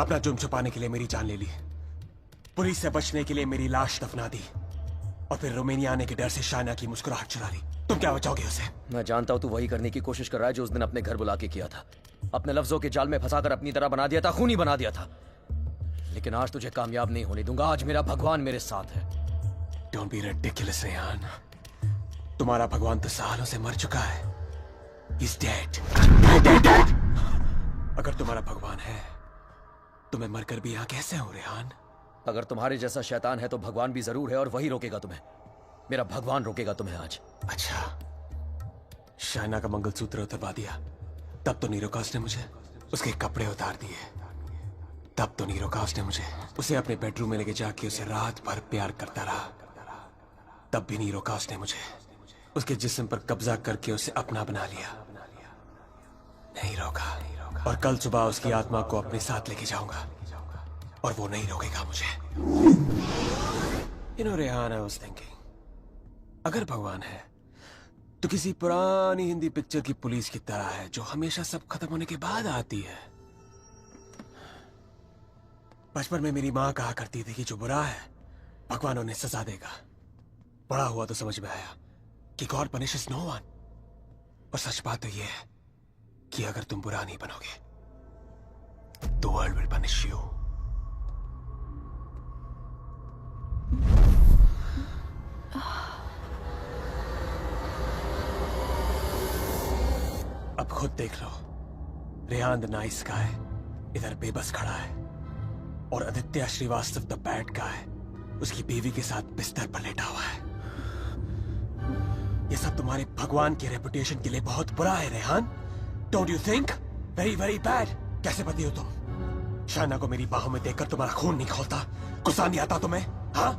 अपना जुर्म छुपाने के लिए मेरी जान ले ली, पुलिस से बचने के लिए मेरी लाश दफना दी, और फिर रोमानिया आने के डर से शाइना की मुस्कुराहट चुरा ली। तुम क्या बचाओगे उसे? मैं जानता हूं तू वही करने की कोशिश कर रहा है जो उस दिन अपने घर बुला के किया था। अपने लफ्जों के जाल में फंसाकर अपनी तरह बना दिया था, खूनी बना दिया था। लेकिन आज तुझे कामयाब नहीं होने दूंगा। आज मेरा भगवान मेरे साथ है। Don't be ridiculous, Rehan. तुम्हारा भगवान तो सालों से मर चुका है। He's dead. Dead. अगर तुम्हारा भगवान है तो मैं मरकर भी यहाँ कैसे हूँ रेहान? अगर तुम्हारे जैसा शैतान है तो भगवान भी जरूर है, और वही रोकेगा तुम्हें। मेरा भगवान रोकेगा तुम्हें आज। अच्छा, शाइना का मंगलसूत्र उतरवा दिया, तब तो नीरोकास ने मुझे उसके कपड़े उतार दिए। तब तो नीरोकास ने मुझे उसे अपने बेडरूम में लेके जाके उसे रात भर प्यार करता रहा। तब भी नीरोकास ने मुझे उसके जिस्म पर कब्जा करके उसे अपना बना लिया। नहीं रोका, और कल सुबह उसकी आत्मा को अपने साथ लेके जाऊंगा और वो नहीं रोकेगा मुझे। You know, Rehan, I was thinking, अगर भगवान है तो किसी पुरानी हिंदी पिक्चर की पुलिस की तरह है जो हमेशा सब खत्म होने के बाद आती है। बचपन में मेरी माँ कहा करती थी कि जो बुरा है भगवान उन्हें सजा देगा। बड़ा हुआ तो समझ में आया कि गॉड पनिशेस नो वन। और सच बात तो यह है कि अगर तुम बुरा नहीं बनोगे तो वर्ल्ड विल पनिश यू। अब खुद देख लो, रेहान द नाइस गाय इधर बेबस खड़ा है और Aditya Srivastava the bad guy उसकी बीवी के साथ बिस्तर पर लेटा हुआ है। ये सब तुम्हारे भगवान की रेपुटेशन के लिए बहुत बुरा है Rehan. Don't you think? Very very bad. कैसे पति हो तुम? शाइना को मेरी बाहों में देखकर तुम्हारा खून नहीं खौलता? गुस्सा नहीं आता तुम्हें? हाँ,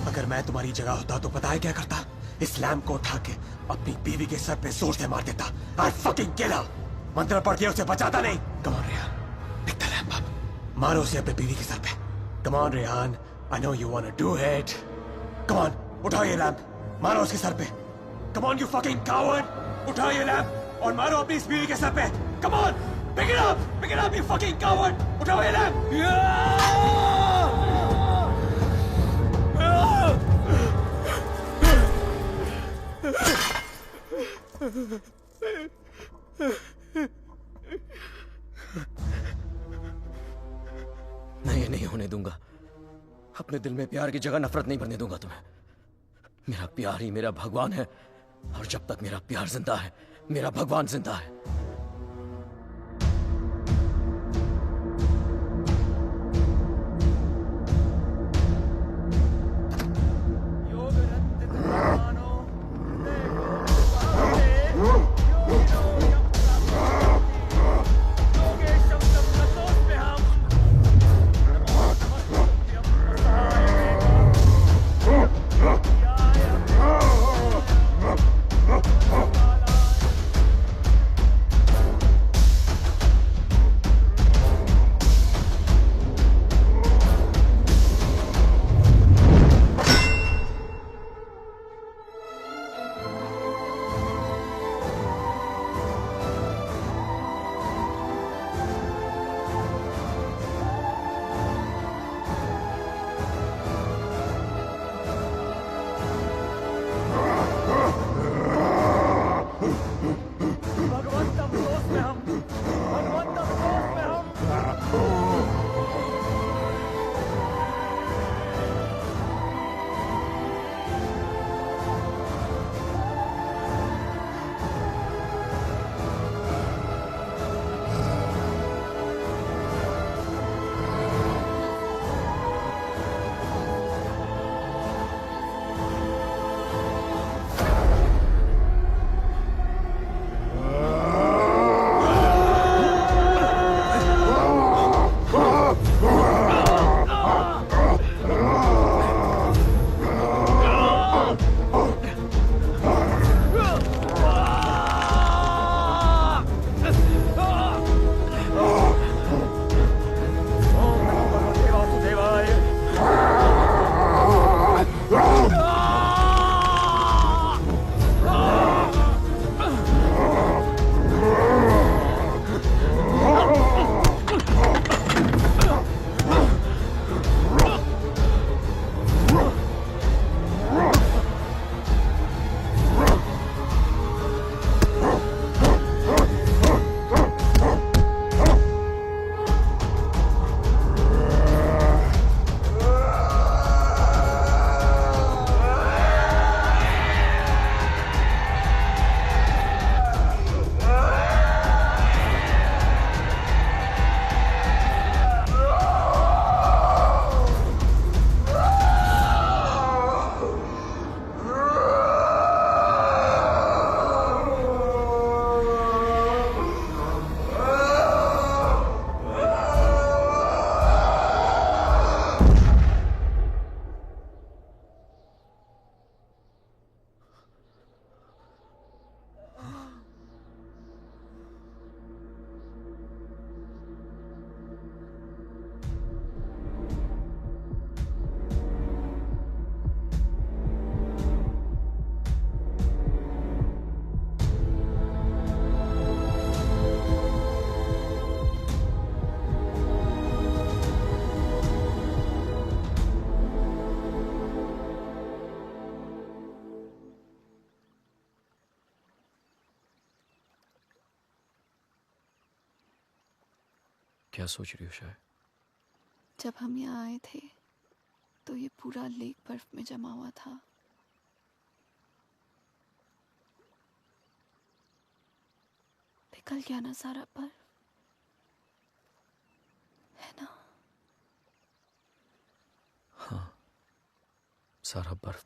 अगर मैं तुम्हारी जगह होता तो पता है क्या करता? इस लैम्प को उठा के अपनी बीवी के सर पे जोर से मार देता। I fucking kill her। मंत्र पढ़ के उसे बचाता नहीं। Come on Rehan, pick the lamp up। मारो उसे अपने बीवी के सर पे। Come on Rehan, I know you wanna do it। Come on, उठाओ ये लैम्प, मारो उसके सर पे। Come on you fucking coward, उठाओ ये लैम्प और मारो अपनी इस बीवी के सर पे। Come on, pick it up you fucking coward, उठाओ ये लैम्प। मैं ये नहीं होने दूंगा। अपने दिल में प्यार की जगह नफरत नहीं बनने दूंगा तुम्हें। मेरा प्यार ही मेरा भगवान है और जब तक मेरा प्यार जिंदा है मेरा भगवान जिंदा है। क्या सोच रही हो शायद? जब हम यहाँ आए थे तो ये पूरा लेक बर्फ में जमा हुआ था। पिघल गया ना सारा बर्फ, है ना? हाँ, सारा बर्फ